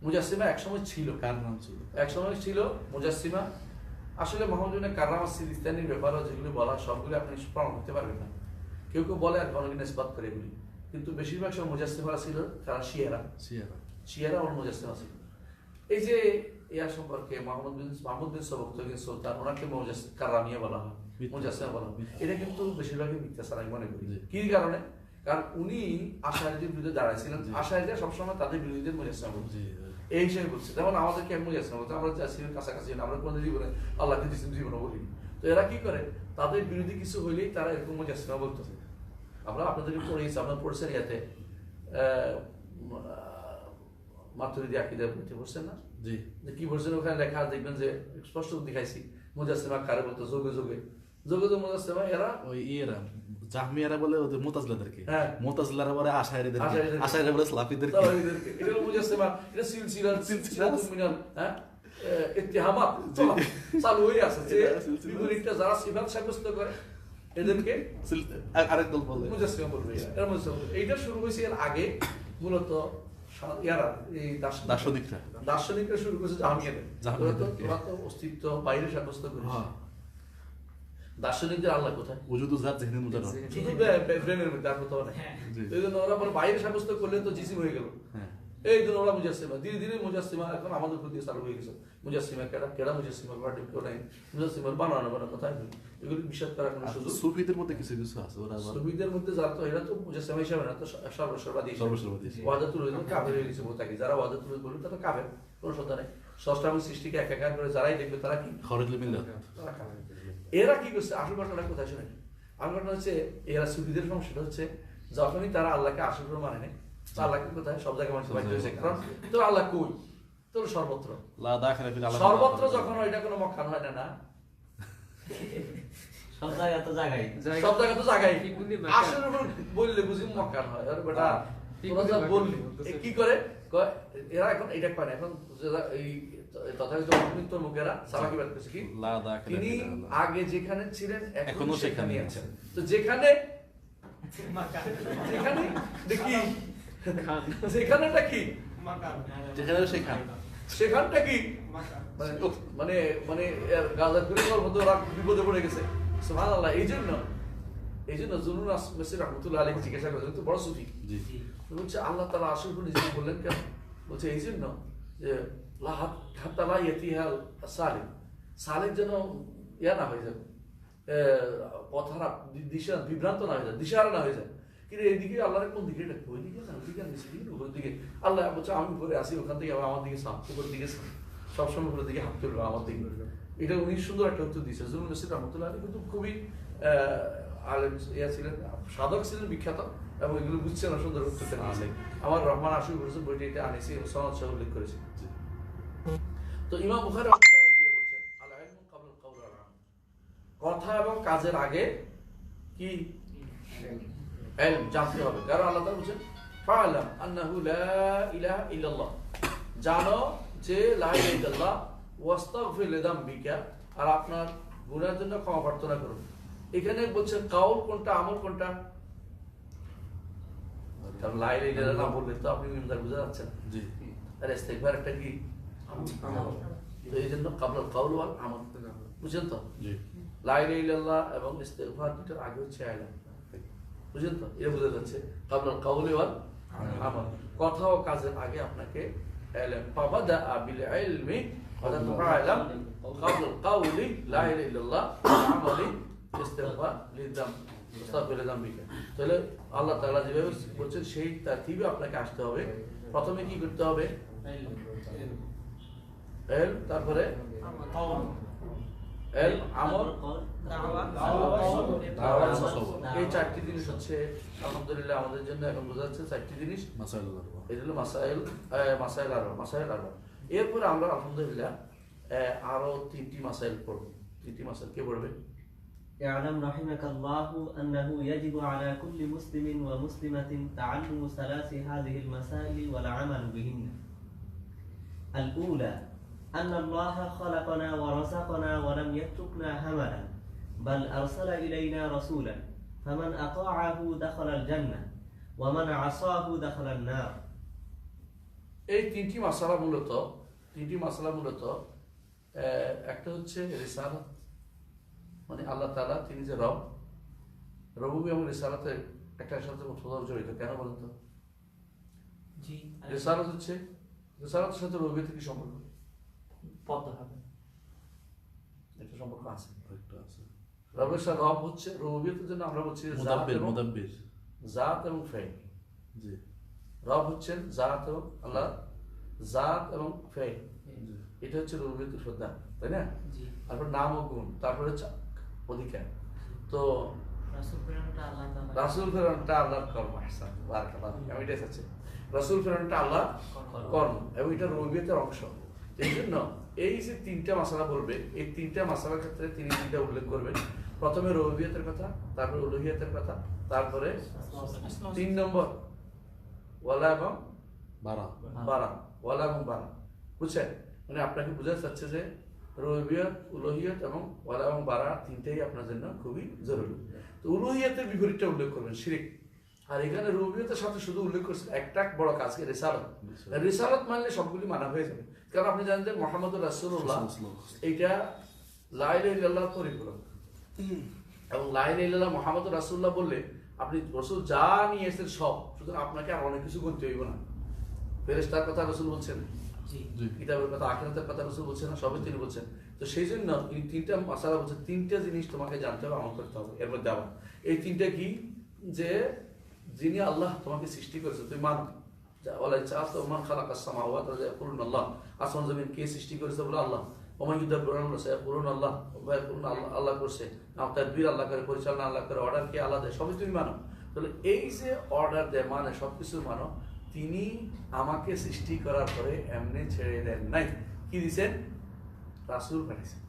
মুজাসসিমা একসময় ছিল, কার নাম ছিল? একসময় ছিল মুজাসসিমা। আসলে মোহাম্মদ ইবনে কাররাম আস-সিজিস্তানির ব্যাপারে যেগুলো বলা, সবগুলো আপনি প্রমাণ করতে পারবেন না। কেউ কেউ বলে আর অনেকে নিসবাত করে এগুলি, কিন্তু বেশিরভাগ সময় মুজাসসিমারা ছিল তারা শিয়ারা ও মুজাসসিমা ছিল। এই যে ইয়ার সম্পর্কে মাহমুদ বিন সবকতগিন সুলতান, ওনাকে কাররামিয়া বলা হয়, মুজাসসিমা বলা হয়। এটা কিন্তু বেশিরভাগই মিথ্যা ছাড়া আমি মনে করি। কি কারণে? কারণ উনি আশারীদের বিরুদ্ধে দাঁড়াইছিলেন। আশারীরা সবসময় তাদের বিরুদ্ধে মুজাসসিমা বলছে, এই হিসেবে বলছে। যেমন আমাদের কেমন মুজাসসিমা বলছে, আমরা ছিলেন কাছাকাছি, আমরা কোনো জীবনে আল্লাহকে জীবনে বলি। তো এরা কি করে? তাদের বিরুদ্ধে কিছু হইলেই তারা এরকম মুজাসসিমা বলতেছে। আমরা আপনাদেরকে পড়েছি, আপনারা পড়ছেন ইয়াতে মাতুরিদি আকীদা বইতে পড়ছেন না? জি। কি বলছেন ওখানে লেখা দেখবেন যে স্পষ্ট দেখাইছি, মুজাসসিমা কারে বলতো? যোগে যোগে মুজাসসিমা এরা ওই ইয়েরা জাহমিয়ারা বলে ওদের মুতাজিলাদেরকে, মুতাজিলারা বলে আশাইরা বলে সালাফিদেরকে। এটা হলো মুজাসসিমা। এটা সিলসিলা মিনাল ইত্তিহামাত চালু হয়ে আছে, যে বিপরীতটা যারা সিফাত সাব্যস্ত করে এদেরকে আরেক দল বলে মুজাসসিমা বলবে। এরা মুজাসসিমা। এইটা শুরু হয়েছে এর আগে, মূলত ইয়ারা এই দার্শনিকরা শুরু করেছে জাহমিয়াদের। ওরা তো অস্তিত্ব বাইরে সাব্যস্ত করেছে। দার্শনিকদের আল্লাহ কোথায়? শুধু ব্রেনের মধ্যে, আর কোথাও নাই। এই জন্য ওরা বাইরে সাব্যস্ত করলে তো জিসিম হয়ে গেল। এই জন্য ওরা মুজাসসিমা। ধীরে ধীরে মুজাসসিমা এখন আমাদের প্রতি চালু হয়ে গেছে। মুজাসসিমা কেডা মুজাসসিমা পার্টি কেউ নাই। মুজাসসিমার বানানো কথাই এগুলি বিশ্বাস করার কোনো সুযোগ। সুফিদের মধ্যে কিছু কিছু আছে। ওরা সুফিদের মধ্যে যারা, তো এরা তো মুজাসসিমা হিসাবে না, তো সর্বসর্বাদী ওয়াহদাতুল উজুদ কাফের হয়ে গেছে বলতে। যারা ওয়াহদাতুল উজুদ বলবে তারা কাফের, কোনো সন্দেহ নেই। স্রষ্টা এবং সৃষ্টিকে একাকার করে যারাই দেখবে তারা কি? তারা কাফের। এরা কি করছে? আসল ঘটনাটা কোথায় শুনে? আসল ঘটনা হচ্ছে, এরা সুফিদের সমস্যাটা হচ্ছে, যখনই তারা আল্লাহকে আসল করে মানে নেয়, আল্লাহকে কোথায়? সব জায়গায় মানুষ বাধ্য হয়েছে। কারণ তোর আল্লাহ কই? তোর সর্বত্র। সর্বত্র যখন এটা কোনো মক্কান হয় না, সব জায়গা তো জায়গায়, আসলে বললে বুঝি মক্কান হয়। আর বেটা তোরা যা বললি কি করে এরা এখন এটা পায় না। এখন এই তথাকথিত মৃত্যুর মুখেরা সালাকি বাদ করছে কি? তিনি আগে যেখানে ছিলেন এখনো সেখানে আছেন। তো যেখানে দেখি সেখানেটা কি? সেখানটা কি? মানে মানে গাজা করে মতো ওরা বিপদে পড়ে গেছে। সুবহানাল্লাহ। এই জন্য জুনুন মেসির রহমতুল্লাহ আলাইহি জিজ্ঞাসা করেছেন, তো বড় সুফি, বলছে আল্লাহ তাআলা আসল করে নিজেকে বললেন কেন? বলছে এই জন্য যে সালেক যেন ইয়া না হয়ে যাবে, পথহারা, দিশা বিভ্রান্ত না হয়ে যায়, দিশাহারা না হয়ে যায়। কিন্তু এইদিকে আল্লাহর কোন দিকে ডাকবো? ওইদিকে না, ওইদিকে উপরের দিকে। আল্লাহ বলছে আমি উপরে আসি, ওখান থেকে আবার আমার দিকে সাপ, উপরের দিকে সবসময় উপরের দিকে হাত তুলবে আমার দিকে। এটা উনি সুন্দর একটা উত্তর দিয়েছে। জুনুন মেসির রহমতুল্লাহ আলাইহি কিন্তু খুবই আলেম ইয়া ছিলেন, সাধক ছিলেন, বিখ্যাত, এবং এগুলো বুঝছে না, সুন্দর উত্তরটা দিয়েছে। আমার রহমান আশিক বলছেন বইটি এটা আনিছি, সনদ সহ উল্লেখ করেছি। তো ইমাম বুখারী রাহমাতুল্লাহ আলাইহি বলেছেন, আল ইলমু ক্বাবলা আল কওল ওয়াল আমাল, কথা এবং কাজের আগে কি? ইলম জানতে হবে। কারণ আল্লাহ তাআলা বলেন, ফাআলাম আন্নাহু লা ইলাহা ইল্লাল্লাহ, জানো যে লা ইলাহা ইল্লাল্লাহ ওয়াস্তাগফির লিযামবিকা, আর আপনার গুনাহের জন্য ক্ষমা প্রার্থনা করুন। এখানে বলছেন কাউল কোনটা, আমল কোনটা? কারণ লা ইলাহা ইল্লাল্লাহ না বললে তো আপনি ইমানদার বুঝা যাচ্ছে না। জি। আর ইস্তিগফার একটা কি আমল। তো এই জন্য কাবলাল কাউল ওয়াল আমল, বুঝছেন তো? জি। লা ইলাহা ইল্লাল্লাহ এবং ইস্তিগফার দুটোর আগে হচ্ছে ইলম, বুঝছেন তো? এটা বোঝা যাচ্ছে কাবলাল কাউল ওয়াল আমল, কথা ও কাজের আগে আপনাকে ইলম। ফাবাদা বিল ইলমি ওয়া তাআলাম কাবলাল কাউলি লা ইলাহা ইল্লাল্লাহ আমালি ইস্তিগফার লিযামবিকা। তাহলে আল্লাহ তাআলা যেভাবে বলছেন সেই তারতিবে আপনাকে আসতে হবে। প্রথমে কি করতে হবে? ইলম, তারপরে ইলম, আমল, দাওয়াত, এই চারটি জিনিস হচ্ছে আলহামদুলিল্লাহ আমাদের জন্য এখন বোঝা যাচ্ছে চারটি জিনিস। এই হলো মাসাইল আরবা। এরপরে আমরা আলহামদুলিল্লাহ আরো তিনটি মাসাইল পড়ব। তিনটি মাসাইল কে পড়বে? اعلم رحمك الله أنه يجب على كل مسلم ومسلمة تعلم ثلاث هذه المسائل والعمل بهن. الأولى أن الله خلقنا ورزقنا ولم يتركنا هملا، بل أرسل إلينا رسولا، فمن أطاعه دخل الجنة ومن عصاه دخل النار. এই তিনটি মাসালা মূলত একটা হচ্ছে রিসালাত, মানে আল্লাহ তাআলা তিনি যে রব, রবুবি এবং রিসালাতে একটা সাথে মুঠোধর জড়িত। কেন বলেন তো? জি, রিসালাতের সাথে রবুবিয়তের কি সম্পর্ক? পদ্মা হবে। একটা সম্পর্ক আছে। একটা আছে। রবের সাথে রব হচ্ছে রবুবিয়তের জন্য আমরা বলছি মুদাব্বির। জাত এবং ফাইল। জি। রব হচ্ছেন জাত এবং আল্লাহ, জাত এবং ফাইল, জি। এটা হচ্ছে রবুবিয়তের শ্রদ্ধা, তাই না? জি। তারপর নাম ও গুণ, তারপরে হচ্ছে অধিকার। তো রাসূল প্রেরণটা আল্লাহ তাআলা, রাসূল ফেরানটা আল্লাহর কর্ম। আহসান, বারাকাল্লাহ। আমি এটাই চাচ্ছি, রাসূল ফেরানটা আল্লাহ কর্ম এবং এটা রবুবিয়তের অংশ। এই জন্য এই যে তিনটা মাসালা বলবে, এই তিনটা মাসালার ক্ষেত্রে তিনি তিনটা উল্লেখ করবেন। প্রথমে রবুবিয়তের কথা, তারপরে উলুহিয়তের কথা, তারপরে 3 নম্বর ওয়ালা এবং বারা। ওয়ালা এবং বারা, বুঝছেন? মানে আপনাকে বোঝাতে চাচ্ছে যে রুবুবিয়ত, উলুহিয়ত এবং ওয়ালা এবং বারা তিনটেই আপনার জন্য খুবই জরুরি। তো উলুহিয়তের বিপরীতটা উল্লেখ করবেন, শিরক। আর এখানে রুবুবিয়তের সাথে শুধু উল্লেখ করছেন একটা বড় কাজকে, রিসালাত। রিসালাত মানলে সবগুলি মানা হয়ে যাবে। কারণ আপনি জানেন যে মুহাম্মদুর রাসূলুল্লাহ এইটা লা ইলাহা ইল্লাল্লাহর পরিপূরক। এবং লা ইলাহা ইল্লাল্লাহ মুহাম্মদুর রাসূলুল্লাহ বললে আপনি রাসূল যা নিয়ে এসেছেন সব, সুতরাং আপনাকে আর অনেক কিছু গুনতে হইব না। ফেরেশতার কথা রাসূল বলছেন, কিতাবের কথা, আখিরাতের কথা রাসূল বলছেন না, সবই তিনি বলছেন। তো সেই জন্য এই তিনটা মাসালা বলছে, তিনটা জিনিস তোমাকে জানতে হবে, আমল করতে হবে। এর মধ্যে আবার এই তিনটা কি? যে যিনি আল্লাহ তোমাকে সৃষ্টি করেছে তুমি মানো। মান খালাকাস সামাওয়াতি ওয়াল আরদ, আল্লাহ। আসমান জমিন কে সৃষ্টি করেছে? বলে আল্লাহ। ওমান ইউদাব্বিরুল আমরা, সায়াকুলুন আল্লাহ। আল্লাহ করছে, তাদবীর আল্লাহ করে, পরিচালনা আল্লাহ করে, অর্ডার কে আল্লাহ দেয়, সবই তুমি মানো। তাহলে এই যে অর্ডার দেয়, মানে সবকিছু মানো। তিনি আমাকে সৃষ্টি করার পরে এমনি ছেড়ে দেন নাই, কি দিছেন? রাসূল পাঠিয়েছেন।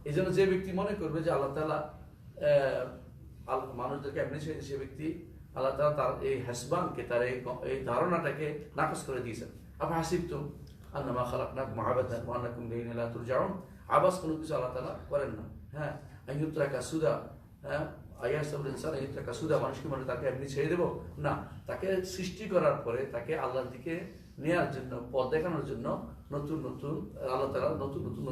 এই জন্য যে ব্যক্তি মনে করবে যে আল্লাহ তাআলা মানুষদেরকে এমনি ছেড়ে, সে ব্যক্তি আল্লাহ তাআলা তার এই হাসবানকে, তার এই ধারণাটাকে নাকচ করে দিয়েছেন। আফাহাসিবতুম আন্নামা খালাকনাকুম আবাসান ওয়া আন্নাকুম ইলাইনা লা তুরজাউন। আবাস কোনো কিছু আল্লাহ তাআলা করেন না। হ্যাঁ, আইয়ুতরাকা সুদা, হ্যাঁ, আইয়াসাবুল ইনসান আইয়ুতরাকা সুদা, মানুষকে মানে তাকে এমনি ছেড়ে দেব না। তাকে সৃষ্টি করার পরে তাকে আল্লাহর দিকে নেওয়ার জন্য, পথ দেখানোর জন্য নতুন নতুন আল্লাহ তাআলা নতুন নতুন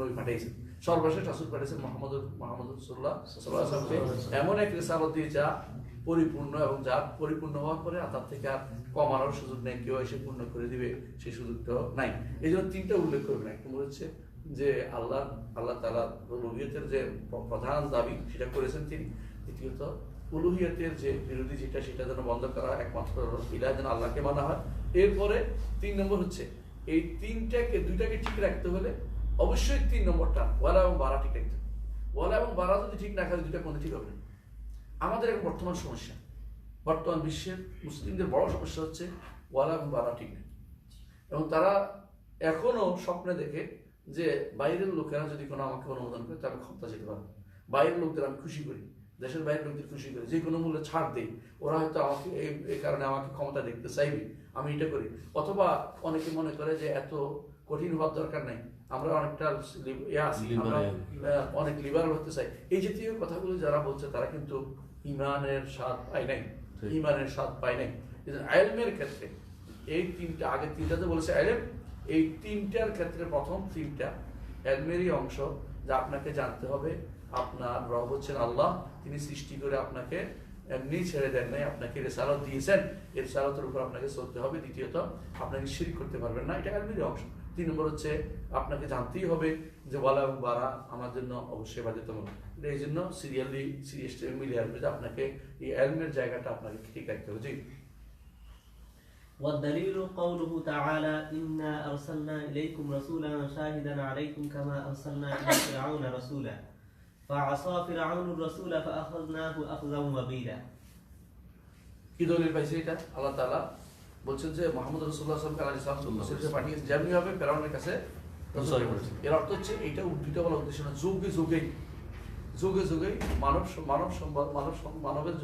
নবী পাঠিয়েছেন। সর্বশেষ রাসূল পাঠিয়েছেন মুহাম্মদ রাসূলুল্লাহ সাল্লাল্লাহু আলাইহি ওয়াসাল্লাম, এমন এক রিসালাত দিয়ে যা পরিপূর্ণ, এবং যা পরিপূর্ণ হওয়ার পরে তার থেকে আর কমানোর সুযোগ নেই, কেউ এসে পূর্ণ করে দিবে সেই সুযোগটা নাই। এই জন্য তিনটা উল্লেখ করবেন। এক নম্বর হচ্ছে যে আল্লাহ তাআলা রুবুবিয়তের যে প্রধান দাবি সেটা করেছেন তিনি। দ্বিতীয়ত উলুহিয়তের যে বিরোধী যেটা, সেটা যেন বন্ধ করা, একমাত্র ইলাহ যেন আল্লাহকে মানা হয়। এরপরে 3 নম্বর হচ্ছে এই দুইটাকে ঠিক রাখতে হলে অবশ্যই 3 নম্বরটা ওয়ালা এবং বারা ঠিক রাখতে হবে। ওয়ালা এবং বারা যদি ঠিক না থাকে, দুইটা কোনো ঠিক হবে না। আমাদের এখন বর্তমান সমস্যা, বর্তমান বিশ্বের মুসলিমদের বড় সমস্যা হচ্ছে ওয়ালা এবং বারা ঠিক নেই। এবং তারা এখনো স্বপ্নে দেখে যে বাইরের লোকেরা যদি কোনো আমাকে অনুমোদন করে তাহলে ক্ষমতা যেতে পারবে, বাইরের লোকদের আমি খুশি করি, দেশের বাইরের লোকদের খুশি করি, যে কোনো মূল্যে ছাড় দিই, ওরা হয়তো আমাকে এই কারণে আমাকে ক্ষমতা দেখতে চাইবে, আমি এটা করি। অথবা অনেকে মনে করে যে এত কঠিন হওয়ার দরকার নাই, আমরা অনেকটা আমরা অনেক লিবারাল হতে চাই, এই জাতীয় কথাগুলো যারা বলছে তারা কিন্তু ইমানের স্বাদ পায় নাই, ইমানের স্বাদ পায় নাই। ইলমের ক্ষেত্রে এই তিনটা, আগে তিনটাতে বলেছে ইলম, এই তিনটার ক্ষেত্রে প্রথম তিনটা ইলমেরই অংশ, যা আপনাকে জানতে হবে আপনার রব হচ্ছেন আল্লাহ, তিনি সৃষ্টি করে আপনাকে এমনি ছেড়ে দেন নাই, আপনাকে রিসালাত দিয়েছেন, এই রিসালাতের উপর আপনাকে চলতে হবে। দ্বিতীয়ত আপনাকে শিরক করতে পারবেন না, এটা ইলমেরই অংশ। 3 নম্বর হচ্ছে আপনাকে জানতেই হবে যে ওয়ালা এবং বারা আমার জন্য অবশ্যই বাধ্যতামূলক। এই জন্য সিরিয়াসলি মিলিয়ে আসবে যে আপনাকে এই ইলমের জায়গাটা আপনাকে ঠিক রাখতে হবে। জি। والدليل قوله تعالى إنا أرسلنا إليكم رسولا شاهدا عليكم كما أرسلنا إلى فرعون رسولا فعصى فرعون الرسول فأخذناه أخذا وبيلا। কি দলিল পাইছে এটা? আল্লাহ তাআলা বলছেন যে মুহাম্মদ রাসূলুল্লাহ সাল্লাল্লাহু আলাইহি ওয়াসাল্লাম পাঠিয়েছেন যেমনি ভাবে ফেরাউনের কাছে রাসূল করেছেন। এর অর্থ হচ্ছে এটা উদ্ধৃত বলা উদ্দেশ্য না, যুগে যুগে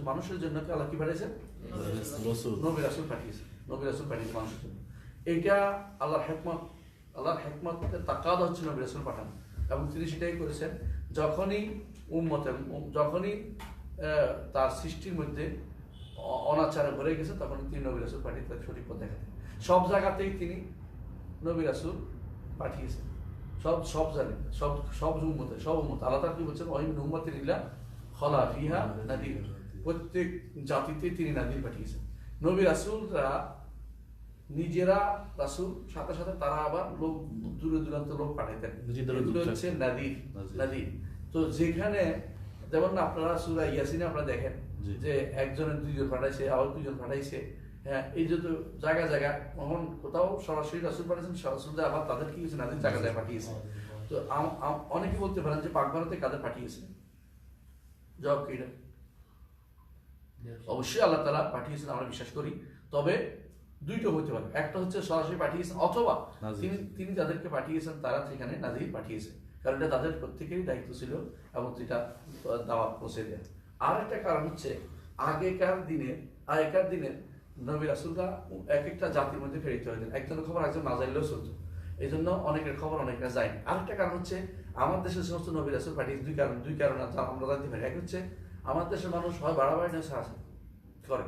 মানুষের জন্য আল্লাহ কি পাঠিয়েছেন? নবী রাসূল পাঠিয়েছেন, নবী রাসূল পাঠিয়েছেন মানুষের জন্য। এইটা আল্লাহর হিকমত তাকাদা হচ্ছে নবী রাসূল পাঠানো, এবং তিনি সেটাই করেছেন। যখনই তার সৃষ্টির মধ্যে অনাচারে ভরে গেছে তখন তিনি নবী রাসূল পাঠিয়ে তাকে সঠিক পথ দেখাতেন। সব জায়গাতেই তিনি নবী রাসূল পাঠিয়েছেন, সব জানেন, সব উম্মত। আল্লাহ তাআলা কি বলছেন? ওয়াহিন উম্মাতিন ইল্লা খলা ফিহা নাদির, প্রত্যেক জাতিতে তিনি নাদির পাঠিয়েছেন। নবী রাসূলরা নিজেরা রাসূল, সাথে সাথে তারা আবার লোক দূরে দূরান্ত লোক পাঠাইতেন, এগুলো হচ্ছে নাদির। তো যেখানে যেমন আপনারা সূরা ইয়াসিনে আপনারা দেখেন যে একজনের 2জন পাঠাইছে, আবার 2জন পাঠাইছে। হ্যাঁ, এই যে তো জায়গা কখন কোথাও সরাসরি রাসূল পাঠিয়েছেন, সরাসরি আবার তাদের কি হয়েছে নাদির জায়গায় পাঠিয়েছে। তো অনেকে বলতে পারেন যে পাক ভারতে কাদের পাঠিয়েছে? জবাব কি? অবশ্যই আল্লাহ তাআলা পাঠিয়েছেন, আমরা বিশ্বাস করি। তবে দুইটা হতে পারে, একটা হচ্ছে সরাসরি পাঠিয়েছেন, অথবা তিনি যাদেরকে পাঠিয়েছেন তারা সেখানে নাজির পাঠিয়েছেন, কারণ এটা তাদের প্রত্যেকেরই দায়িত্ব ছিল এবং সেটা দাওয়াত পৌঁছে দেয়। আর একটা কারণ হচ্ছে আগেকার দিনে নবী রাসূলরা এক একটা জাতির মধ্যে প্রেরিত হতেন, একজনের খবর একজন না জানলেও চলতো, এই জন্য অনেকের খবর অনেকরা যায়। আরেকটা কারণ হচ্ছে আমার দেশের সমস্ত নবী রাসূল পাঠিয়েছে দুই কারণ আমরা জানতে পারি। এক হচ্ছে আমার দেশের মানুষ হয় বাড়াবাড়ি না সাহায্য করে,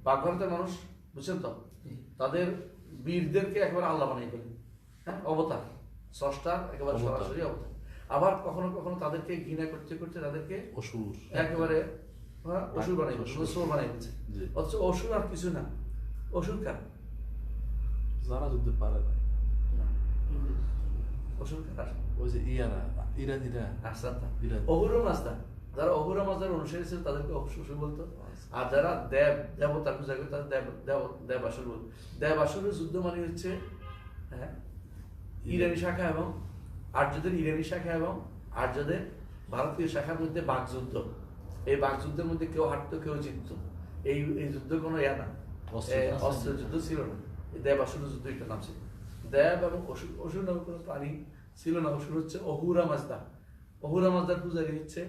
পাক ভারতের মানুষ বুঝছেন তো, তাদের বীরদেরকে একেবারে আল্লাহ বানিয়ে ফেলে, হ্যাঁ, অবতার, স্রষ্টার একেবারে সরাসরি অবতার। আবার কখনো কখনো তাদেরকে ঘৃণা করতে করতে তাদেরকে অসুর, একেবারে অসুর বানাই ফেলছে। অথচ অসুর আর কিছু না, অসুর কার? যারা যুদ্ধ পারে না, অসুর কার? ওই যে ইরানিরা অহুরা মাজদা, যারা অহুরা মাজদার অনুসারী ছিল তাদেরকে অসুর বলতো। আর যারা দেবতার পূজা করে তাদের দেবাসুর বলতো। দেবাসুরের যুদ্ধ মানে হচ্ছে ইরানি শাখা এবং আর্যদের আর্যদের ভারতীয় শাখার মধ্যে বাকযুদ্ধ। এই বাকযুদ্ধের মধ্যে কেউ হারতো কেউ জিতত। এই যুদ্ধ কোনো অস্ত্র যুদ্ধ ছিল না, দেবাসুর যুদ্ধ একটা নাম ছিল। দেব এবং অসুর নামে কোনো প্রাণী ছিল না। অসুর হচ্ছে অহুরা মাজদা। অহুরা মাজদার পূজারী হচ্ছে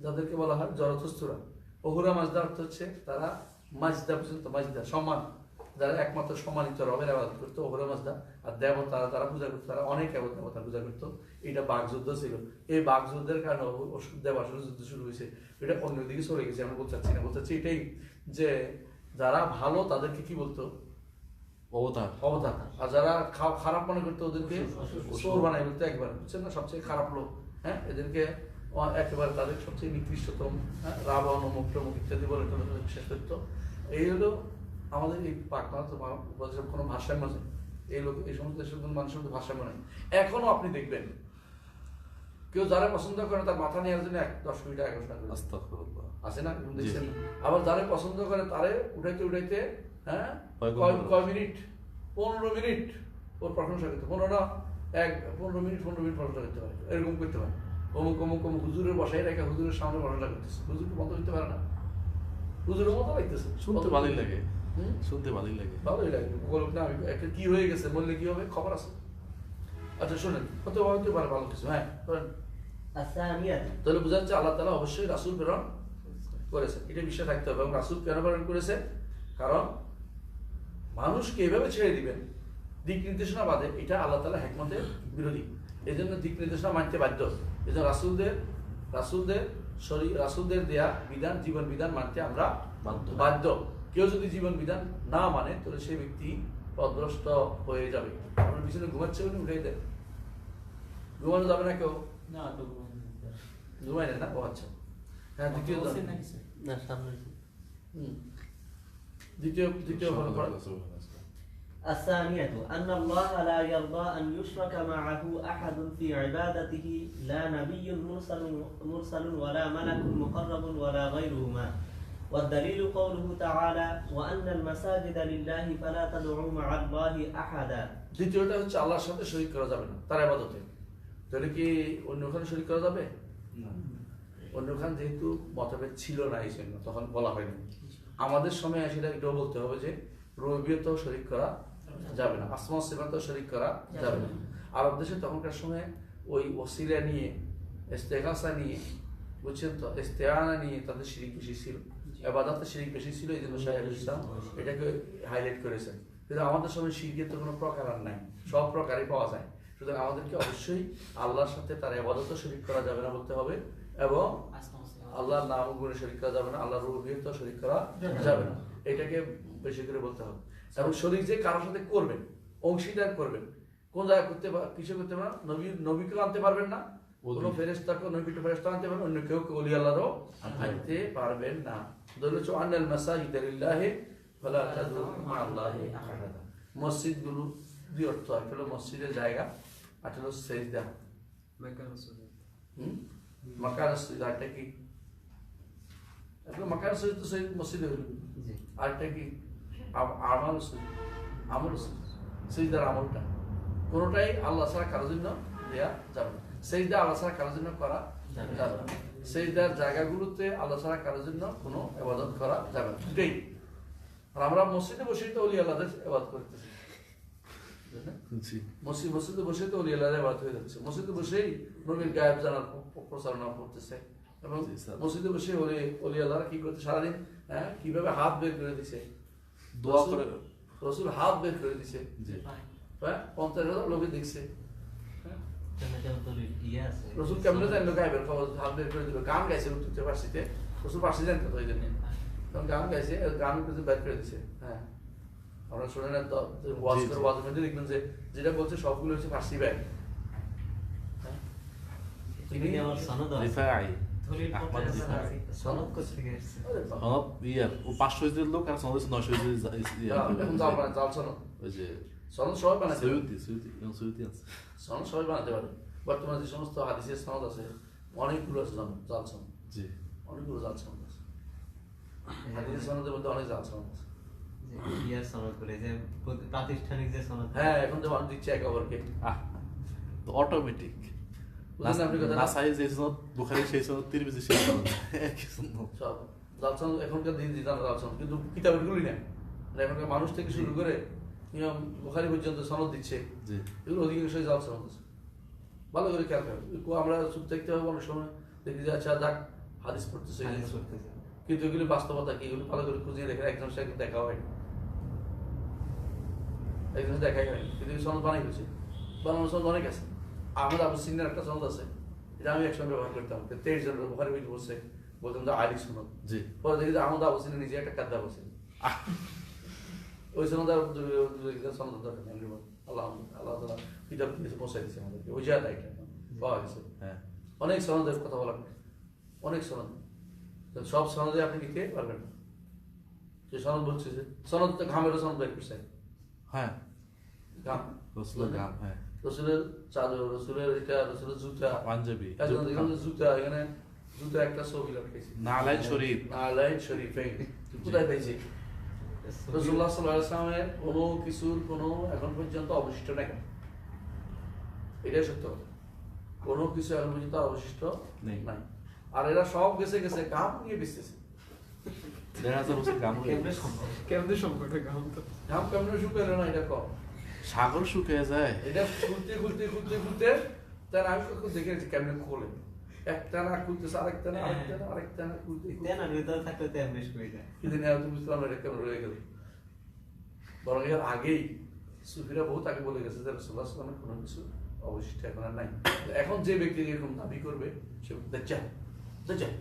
যাদেরকে বলা হয় জরথস্থরা। অহুরা মাজদা অর্থ হচ্ছে তারা মাজদা পর্যন্ত, মাজদা সম্মান, যারা একমাত্র সম্মানিত রবের আবাদত করতো, অহুরা মাজদা। আর দেবতা তারা পূজা করতো, তারা অনেক দেবতা পূজা করতো। এটা বাকযুদ্ধ ছিল। এই বাকযুদ্ধের কারণে দেবাসুর যুদ্ধ শুরু হয়েছে। এটা অন্যদিকে চলে গেছে, আমরা বলতে চাচ্ছি না। বলতে চাচ্ছি এটাই যে যারা ভালো তাদেরকে কি বলতো? অবতার। আর যারা খারাপ মনে করতো ওদেরকে অসুর বানাই বলতো একবার, বুঝছেন না? সবচেয়ে খারাপ লোক, হ্যাঁ, এদেরকে একেবারে তাদের সবচেয়ে নিকৃষ্টতম, হ্যাঁ, রাবণ অমুক টমুক ইত্যাদি বলে বিশ্বাস করতো। এই হলো আমাদের এই পাক ভারতের কোনো ভাষায় মাঝে এই সমস্ত দেশের কোনো মানুষের মধ্যে ভাষায় নেই। এখনো আপনি দেখবেন কেউ যারা পছন্দ করে তার মাথা নেওয়ার জন্য 10 কোটি টাকা ঘোষণা করে আছে না, দেখছেন? আবার যারা পছন্দ করে তারে উঠাইতে হ্যাঁ কয় মিনিট, 15 মিনিট ওর প্রশংসা করতে, 15 মিনিট প্রশংসা করতে পারে, এরকম করতে পারে। অমুক হুজুরের বসাই রেখে হুজুরের সামনে প্রশংসা করতেছে, হুজুরকে বন্ধ করতে পারে না, হুজুরের মতো লাগতেছে, শুনতে ভালোই লাগে, ভালোই লাগে। বলুক না আমি একটা কি হয়ে গেছে, বললে কি হবে, খবর আছে। আচ্ছা শোনেন, হতে পারে ভালো কিছু, হ্যাঁ তাহলে বোঝা যাচ্ছে আল্লাহ তাআলা অবশ্যই রাসূল প্রেরণ করেছেন, এটা বিশ্বাস রাখতে হবে। এবং রাসূল কেন প্রেরণ করেছে? কারণ মানুষকে এভাবে ছেড়ে দিবেন দিক নির্দেশনা বাদে এটা আল্লাহ তাআলা হিকমতের বিরোধী। এই জন্য দিক নির্দেশনা মানতে বাধ্য। এই জন্য রাসূলদের দেয়া বিধান, জীবন বিধান মানতে আমরা বাধ্য। কেউ যদি জীবন বিধান না মানে তাহলে সেই ব্যক্তি পথভ্রষ্ট হয়ে যাবে। আপনার পিছনে ঘুমাচ্ছে উনি উঠে দেন, ঘুমানো যাবে না কেউ? না তো ঘুমাই না? ও আচ্ছা। হ্যাঁ, দ্বিতীয় না সামনে দ্বিতীয় ভালো পড়া। الثانية أن الله لا يرضى أن يشرك معه أحد في عبادته، لا نبي مرسل ولا ملك مقرب ولا غيرهما، والدليل قوله تعالى وأن المساجد لله فلا تدعوا مع الله أحدا। দ্বিতীয়টা হচ্ছে আল্লাহর সাথে শরীক করা যাবে না তার ইবাদতে। তাহলে কি অন্যখানে শরীক করা যাবে? অন্যখান যেহেতু মতভেদ ছিল না এই জন্য তখন বলা হয়নি। আমাদের সময় সেটা এটাও বলতে হবে যে রুবুবিয়্যতেও শরীক করা যাবে না, আসমা সিফাতেও শরীক করা যাবে না। আরব দেশে তখনকার সময় ওই ওসিলা নিয়ে, ইস্তেগাসা নিয়ে, বুঝছেন তো, ইস্তেআনা নিয়ে তাদের শিরিক বেশি ছিল, ইবাদতে শিরিক বেশি ছিল। এই জন্য শাইখুল ইসলাম এটাকে হাইলাইট করেছেন। কিন্তু আমাদের সময় শিরকের তো কোনো প্রকার আর নাই, সব প্রকারই পাওয়া যায়। সুতরাং আমাদেরকে অবশ্যই আল্লাহর সাথে তার ইবাদতও শরীক করা যাবে না বলতে হবে, এবং আল্লাহর নাম গুণে শরীক করা যাবে না, আল্লাহর রুবুবিয়্যতেও শরীক করা যাবে না। এটাকে বেশি করে বলতে হবে। এবং শরীক যে কারোর সাথে করবেন, অংশীদার করবেন, কোন জায়গায় করতে কিছু করতে পারেন, নবীকেও আনতে পারবেন না, কোনো ফেরেশতাকে, নবীকে ফেরেশতা আনতে পারবেন, অন্য কেউ ওলি আল্লাহরও আনতে পারবেন না। দলিল আন্নাল মাসাজিদা লিল্লাহি ফালা তাদউ মা'আল্লাহি আহাদা। মসজিদগুলো দুই অর্থ, একটা হলো মসজিদের জায়গা, আর হলো সেজদা। মাকান সেজদা এটা কি? একটা মাকান সেজদা তো সেই মসজিদে হলো, আর এটা কি? আমাল সেজদা, আমল সেজদার আমলটা কোনোটাই আল্লাহ ছাড়া কারোর জন্য দেয়া যাবে না। সেজদা আল্লাহ ছাড়া কারোর জন্য করা যাবে না। সেজদার জায়গাগুলোতে আল্লাহ ছাড়া কারোর জন্য কোনো ইবাদত করা যাবে না, দুটোই। আর আমরা মসজিদে বসেই তো ওলি আল্লাহদের ইবাদত করতেছি, মসজিদে বসে তো ওলি আল্লাহদের ইবাদত হয়ে যাচ্ছে। মসজিদে বসেই নবীর গায়েব জানার প্রচারণা করতেছে, এবং মসজিদে বসে ওলি আল্লাহরা কি করতে সারাদিন, হ্যাঁ, কিভাবে হাত বের করে দিছে, দোয়া করে রাসূল হাত বের করে দিছে, হ্যাঁ, 50,000 লোকে দেখছে। রসুল কেমনে জানলো গায়েবের খবর? হাত বের করে দিল, গান গাইছে উত্তর পার্সিতে, রসুল পার্সি জানতো তো, এই জন্য তখন গান গাইছে, গান বের করে দিছে। হ্যাঁ, আমরা শুনে না তো, ওয়াজ করে ওয়াজ মধ্যে দেখবেন যে যেটা বলছে সবগুলো হচ্ছে ফার্সি ব্যাগ। সবাই বানাতে পারে। বর্তমানে যে সমস্ত হাদিসের সনদ আছে অনেকগুলো আছে, জাল সনদ, অনেকগুলো জাল সনদ আছে। হাদিসের সনদের মধ্যে অনেক জাল সনদ আছে। হ্যাঁ, এখন তো মানুষ দিচ্ছে একে অপরকে অটোমেটিক। এখনকার দিন জাল সনদ, কিন্তু কিতাবের গুলি না। এখনকার মানুষ থেকে শুরু করে বুখারী পর্যন্ত সনদ দিচ্ছে, এগুলো অধিকাংশই জাল সনদ আছে। ভালো করে খেয়াল করেন, আমরা চুপ থাকতে হবে অনেক সময়, দেখি যে আচ্ছা যাক হাদিস পড়তেছে, কিন্তু এগুলি বাস্তবতা কি, এগুলো ভালো করে খুঁজিয়ে দেখে একজন সাথে দেখা হয়, একজন দেখাই হয়নি, কিন্তু সনদ বানাই হয়েছে। বানানোর সনদ অনেক আছে। আহমদ আবু সিনের একটা সনদ আছে, এটা আমি একসঙ্গে ব্যবহার করতাম। 23 জন বুখারী বই বলছে, বলতাম যে আলী সনদ। পরে দেখি যে আহমদ আবু সিনের নিজে একটা কাদ্দা বলছে, ওই সনদ সনদ দরকার নেই। আল্লাহ তাআলা কিতাব দিয়েছে, পৌঁছাই দিয়েছে আমাদেরকে, ওই জায়গাটা এটা পাওয়া গেছে। অনেক সনদের কথা বলা, অনেক সনদ, সব সনদে আপনি নিতে পারবেন না। যে সনদ বলছে যে সনদ তো ঘামেরও সনদ বের করছে। হ্যাঁ, ঘাম, রসুলের চাদর, রসুলের এটা, রসুলের জুতা, পাঞ্জাবি, জুতা, এখানে জুতা একটা ছবি লাগাইছে, নালাইন শরীফ, কোথায় পেয়েছে? রাসূলুল্লাহ সাল্লাল্লাহু আলাইহি ওয়াসাল্লামের কোনো কিছুর কোনো এখন পর্যন্ত অবশিষ্ট নাই। এটাই সত্য কথা, কোনো কিছু এখন পর্যন্ত অবশিষ্ট নাই। আর এরা সব গেছে গাম নিয়ে বেঁচতেছে। কেমনে শুকাইলো না, এটা কম, সাগর শুকিয়ে যায়। এটা খুলতে তার আমি কখন দেখে কেমনে খোলে, একটা না খুলতেছে, আরেকটা না খুলতে কিন্তু তুমি বুঝলাম এটা কেমন রয়ে গেল। বরং এর আগেই সুফিরা বহুত আগে বলে গেছে যে রাসূলুল্লাহ সাল্লাল্লাহু আলাইহি ওয়াসাল্লামের কোনো কিছু অবশিষ্ট এখন আর নাই। এখন যে ব্যক্তি এরকম দাবি করবে সে দাজ্জাল, দাজ্জাল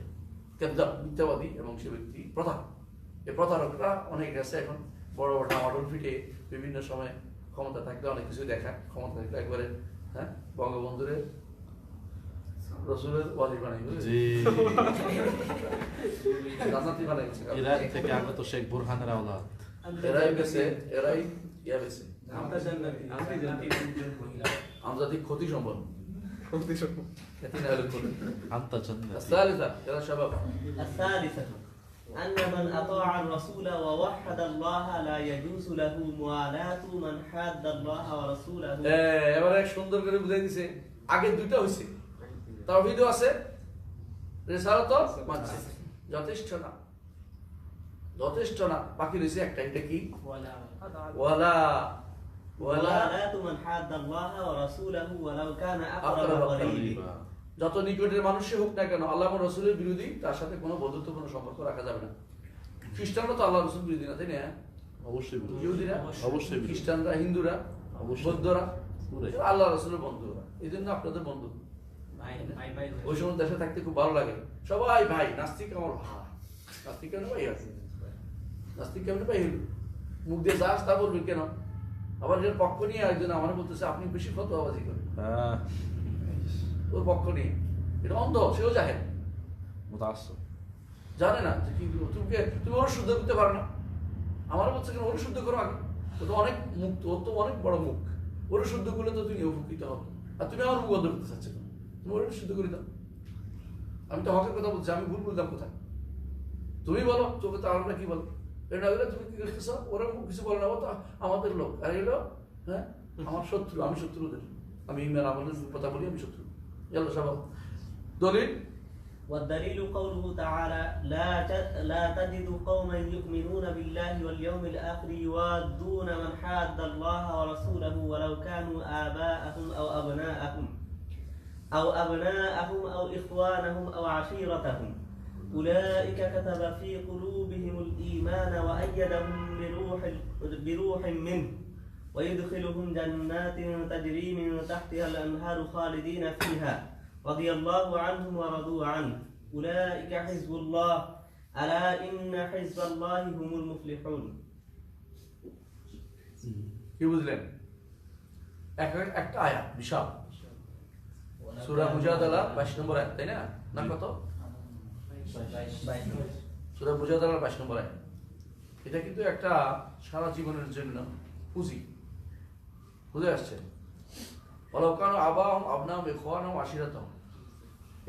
কাযযাব, মিথ্যাবাদী, এবং সে ব্যক্তি প্রতারক। এই প্রতারকরা অনেক আছে এখন, বড় বড় টামাটুল পিটে বিভিন্ন সময় ক্ষমতা থাকলে অনেক কিছু দেখায়, ক্ষমতা থাকলে একবারে হ্যাঁ বঙ্গবন্ধুরে রসুলের ওয়ালি বানাই জান্নাতি বানাই গেছে। ইরাক থেকে আমরা তো শেখ বুরহানের আওলাদ। এরাই গেছে, এরাই ইয়া গেছে আন্তর্জাতিক ক্ষতি সম্পন্ন আন্তা জান্নাতি। الثالثة يا شباب الثالثة أن من أطاع الرسول ووحد الله لا يجوز له موالاة من حاد الله ورسوله. এবারে সুন্দর করে বুঝাই দিছে, আগে দুইটা হইছে, তাওহীদও আছে, রিসালাতও মানছে, যথেষ্ট না, যথেষ্ট না, বাকি রয়েছে একটা, এটা কি ওয়ালা موالاة من حاد الله ورسوله ولو كان أقرب قريب. যত নিকটের মানুষই হোক না কেন, আল্লাহ এবং রসুলের বিরোধী, তার সাথে কোনো বন্ধুত্বপূর্ণ সম্পর্ক রাখা যাবে না। খ্রিস্টানরা তো আল্লাহ রসুল বিরোধী না, তাই না? অবশ্যই ইহুদিরা, অবশ্যই খ্রিস্টানরা, হিন্দুরা, বৌদ্ধরা আল্লাহ রসুলের বন্ধুরা, এই জন্য আপনাদের বন্ধু। ওই সময় দেশে থাকতে খুব ভালো লাগে, সবাই ভাই, নাস্তিক আমার ভাই, নাস্তিক কেমন ভাই আছে, নাস্তিক কেমন ভাই হইল, মুখ দিয়ে যা তা বলবেন কেন? আবার এর পক্ষ নিয়ে একজন আমার বলতেছে আপনি বেশি ফতোয়াবাজি করেন, ওর পক্ষ নিয়ে, এটা অন্ধ, সেও জাহেল, জানে না যে কি তুমি ওর শুদ্ধ করতে পারো না। আমার বলছে কেন ওর শুদ্ধ করো আগে, ও তো অনেক মুখ, ওর তো অনেক বড় মুখ, ওর শুদ্ধ করলে তো তুমি উপকৃত হবে, আর তুমি আমার মুখ বন্ধ করতে চাচ্ছ না, তুমি ওর শুদ্ধ করে দাও। আমি তো হকের কথা বলছি, আমি ভুল বললাম কোথায়? তুমি বলো, তোকে তো আমরা কি বলো, এটা হলে তুমি কি করতেছ, ওরা কিছু বলে না, তো আমাদের লোক, আর এলো হ্যাঁ আমার শত্রু, আমি শত্রুদের, আমি ইমান আমলের কথা বলি, আমি শত্রু। এলো সব দলিল। والدليل قوله تعالى لا تجد قوما يؤمنون بالله واليوم الآخر يوادون من حاد الله ورسوله ولو كانوا آباءهم أو أبناءهم أو إخوانهم أو عشيرتهم أولئك كتب في قلوبهم الإيمان وأيدهم بروح منه ويدخلهم جنات تجري من تحتها الأنهار خالدين فيها رضي الله عنهم ورضوا عنه أولئك حزب الله ألا إن حزب الله هم المفلحون. কি বুঝলেন? একটা আয়াত বিশাল, সূরা মুজাদালা 22 নম্বর আয়াত, তাই না? না কত? সূরা মুজাদালা 22 নম্বর আয়াত। এটা কিন্তু একটা সারা জীবনের জন্য পুঁজি, বুঝে আসছে। ওয়ালাকানু আবাহুম আবনাহুম ইখওয়ানুহুম আশিরাতুহুম,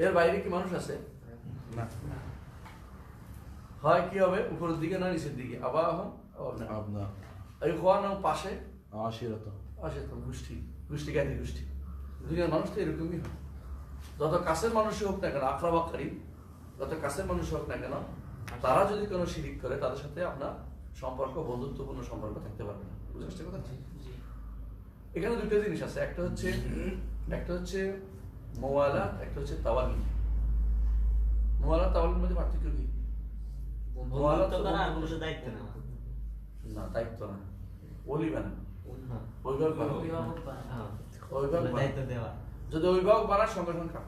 এর বাইরে কি মানুষ আছে? না। হয় কি হবে, উপরের দিকে না নিচের দিকে, আবাহুম আবনাহুম, ইখওয়ানুহুম পাশে, আশিরাতুহুম গোষ্ঠী, গোষ্ঠী জ্ঞাতি গোষ্ঠী। দুনিয়ার মানুষ তো এরকমই হয়, যত কাছের মানুষই হোক না কেন, আকরাবা কারীব, যত কাছের মানুষ হোক না কেন, তারা যদি কোনো শিরিক করে তাদের সাথে আপনার সম্পর্ক, বন্ধুত্বপূর্ণ সম্পর্ক থাকতে পারবে না। বুঝতে পারছেন কথা? এখানে দুটো জিনিস আছে, একটা হচ্ছে মোয়ালা, একটা হচ্ছে তাওয়ালি। মোয়ালা তাওয়ালির মধ্যে পার্থক্য কি? মোয়ালা তো দায়িত্ব না, না দায়িত্ব না, ওলি বানানো, দায়িত্ব দেওয়া। যদি অভিভাবক বানার সংগঠন কাম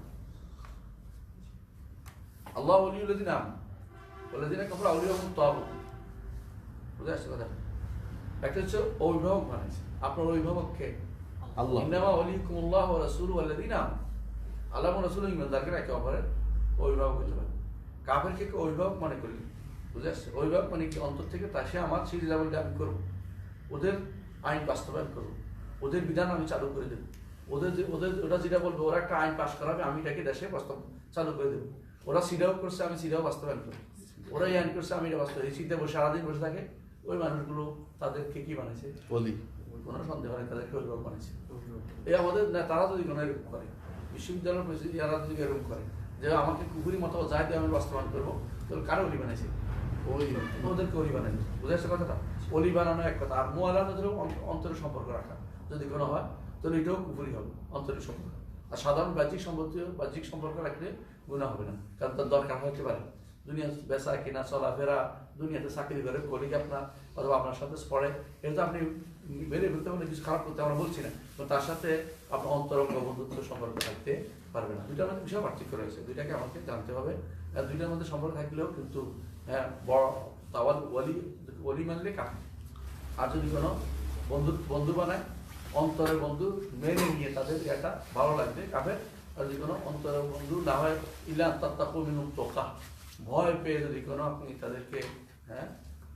আল্লাহ ওলিউল্লাযিনা আমানু ওয়াল্লাযিনা কাফারু আউলিয়াহুম তাগুত। বুঝে আসছে কথা? একটা হচ্ছে অভিভাবক বানাইছে, আপনার অভিভাবককে আল্লাহ। ইন্নামা ওয়ালিকুমুল্লাহু ওয়া রাসূলুহু ওয়াল্লাযিনা আমানু, আল্লাহ এবং রাসূল ইমানদারকে একে অপরের অভিভাবক হতে পারে। কাফেরকে অভিভাবক মনে করলি, বুঝে আসছে? অভিভাবক মানে কি, অন্তর থেকে তা সে আমার সেই লেভেলটা আমি করবো, ওদের আইন বাস্তবায়ন করবো, ওদের বিধান আমি চালু করে দেবো, ওদের ওরা যেটা বলবে, ওরা একটা আইন পাস করাবে, আমি এটাকে দেশে চালু করে দেবো। ওরা সিরাও করছে, আমি সিরাও বাস্তবায়ন করবো, ওরা এই আইন করছে, আমি এটা বাস্তবায়ন। এই শীতে বসে সারাদিন বসে থাকে, ওই মানুষগুলো তাদেরকে কি বানাইছে? বলি, কোনো সন্দেহ নেই তাদেরকে অভিভাবক বানাইছে। এই আমাদের তারা যদি কোনো এরকম করে, বিশ্ববিদ্যালয়ের এরা যদি এরকম করে যে আমাকে কুকুরি মতো যাই দিয়ে আমি বাস্তবায়ন করবো, তাহলে কারো অলি বানাইছে? ওদেরকে অলি বানাইছে। বুঝে আসছে কথাটা? অলি বানানো এক কথা, আর মোয়ালা অন্তরের সম্পর্ক রাখা যদি কোনো হয়, তাহলে এটাও কুফরি হবে, অন্তরের সম্পর্ক। আর সাধারণ বাহ্যিক সম্পর্ক রাখলে গুনাহ হবে না, কারণ তার দরকার হতে পারে, দুনিয়া বেচা কিনা চলাফেরা, দুনিয়াতে চাকরি করে কলিগ আপনার অথবা আপনার সাথে পড়ে, এটা তো আপনি বেরিয়ে ফেলতে পারলে কিছু খারাপ করতে আমরা বলছি না, তো তার সাথে আপনার অন্তরঙ্গ বন্ধুত্ব সম্পর্ক থাকতে পারবে না। দুইটার মধ্যে বিশাল পার্থক্য রয়েছে, দুইটাকে আমাকে জানতে হবে। দুইটার মধ্যে সম্পর্ক থাকলেও কিন্তু বড় তাওয়াল ওলি মানলে কাফে। আর যদি কোনো বন্ধু বানায়, অন্তরের বন্ধু মেনে নিয়ে তাদের এটা ভালো লাগবে কাফে। আর যদি কোনো অন্তরের বন্ধু না হয়, ইলা তাত্তাকু মিনহুম তুকা, ভয় পেয়ে যদি কোনো আপনি তাদেরকে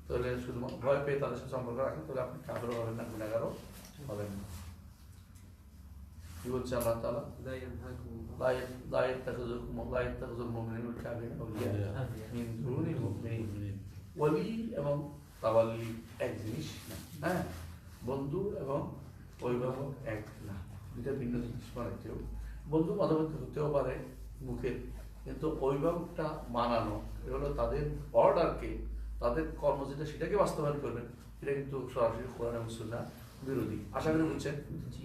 তাহলে শুধুমাত্র ভয় পেয়ে তাদের সাথে সম্পর্ক রাখেন, তাহলে আপনি কাফেরও হবেন না, গুনাহগারও হবেন না। কি বলছে আল্লাহ তাআলা? লা ইয়াত্তাখিযুল মুমিনুল কাফিরিনা আউলিয়া মিন দুনিল মুমিনিন। ওলি এবং তাওয়াল্লি এক জিনিস না, বন্ধু এবং অভিভাবক এক না, দুইটা ভিন্ন জিনিস। মানে কেউ বন্ধু মাঝে হতেও পারে মুখের, কিন্তু অভিভাবকটা মানানো, এগুলো তাদের অর্ডারকে, তাদের কর্ম যেটা সেটাকে বাস্তবায়ন করবেন, এটা কিন্তু সরাসরি কোরআন এবং সুন্নাহ বিরোধী। আশা করি বুঝছেন।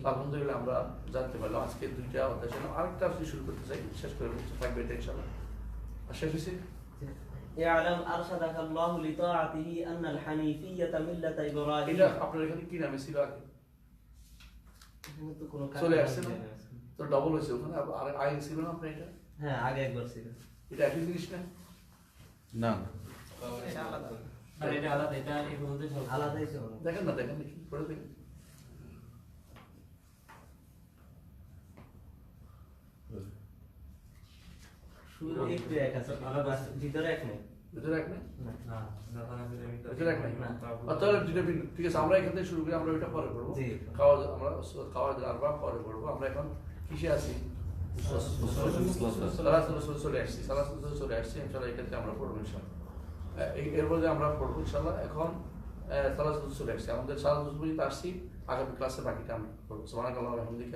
আলহামদুলিল্লাহ আমরা জানতে পারলাম আজকে দুইটা অধ্যায় ছিল। আরেকটা আপনি শুরু করতে চাই, শেষ করে থাকবে এটা ইনশাআল্লাহ। আর শেষ হয়েছে يعلم أرشدك الله لطاعته أن الحنيفية ملة إبراهيم। এটা আপনার এখানে কি নামে ছিল আগে? চলে আসছে না তো, ডবল হয়েছে ওখানে। আর আগে ছিল না আপনার এটা? হ্যাঁ, আগে একবার ছিল। এটা একই জিনিস না? না, এটা আলাদা। আর এটা আলাদা, এটা এই বলতে সব আলাদাই ছিল। দেখেন না, দেখেন দেখি পড়ে দেখেন। শুরু একটু এক আছে, ভিতরে এক নেই। ভিতরে এক নেই? না, ভিতরে এক নেই? না। তাহলে দুইটা ভিন্ন। ঠিক আছে, আমরা এখান থেকে শুরু করি, আমরা ওইটা পরে পড়বো। জি। আমরা খাওয়া আরবা পরে পড়বো। আমরা এখন কিসে আছি? চলে আসছি, চলে আসছি ইনশাআল্লাহ। এখান থেকে আমরা পড়বো ইনশাআল্লাহ। এর মধ্যে আমরা পড়বো ইনশাআল্লাহ। এখন চলে আসছি, আমাদের সালাতুল পর্যন্ত আসছি। আগামী ক্লাসে বাকিটা আমরা পড়বো। সুবহানাল্লাহি ওয়া বিহামদিহি।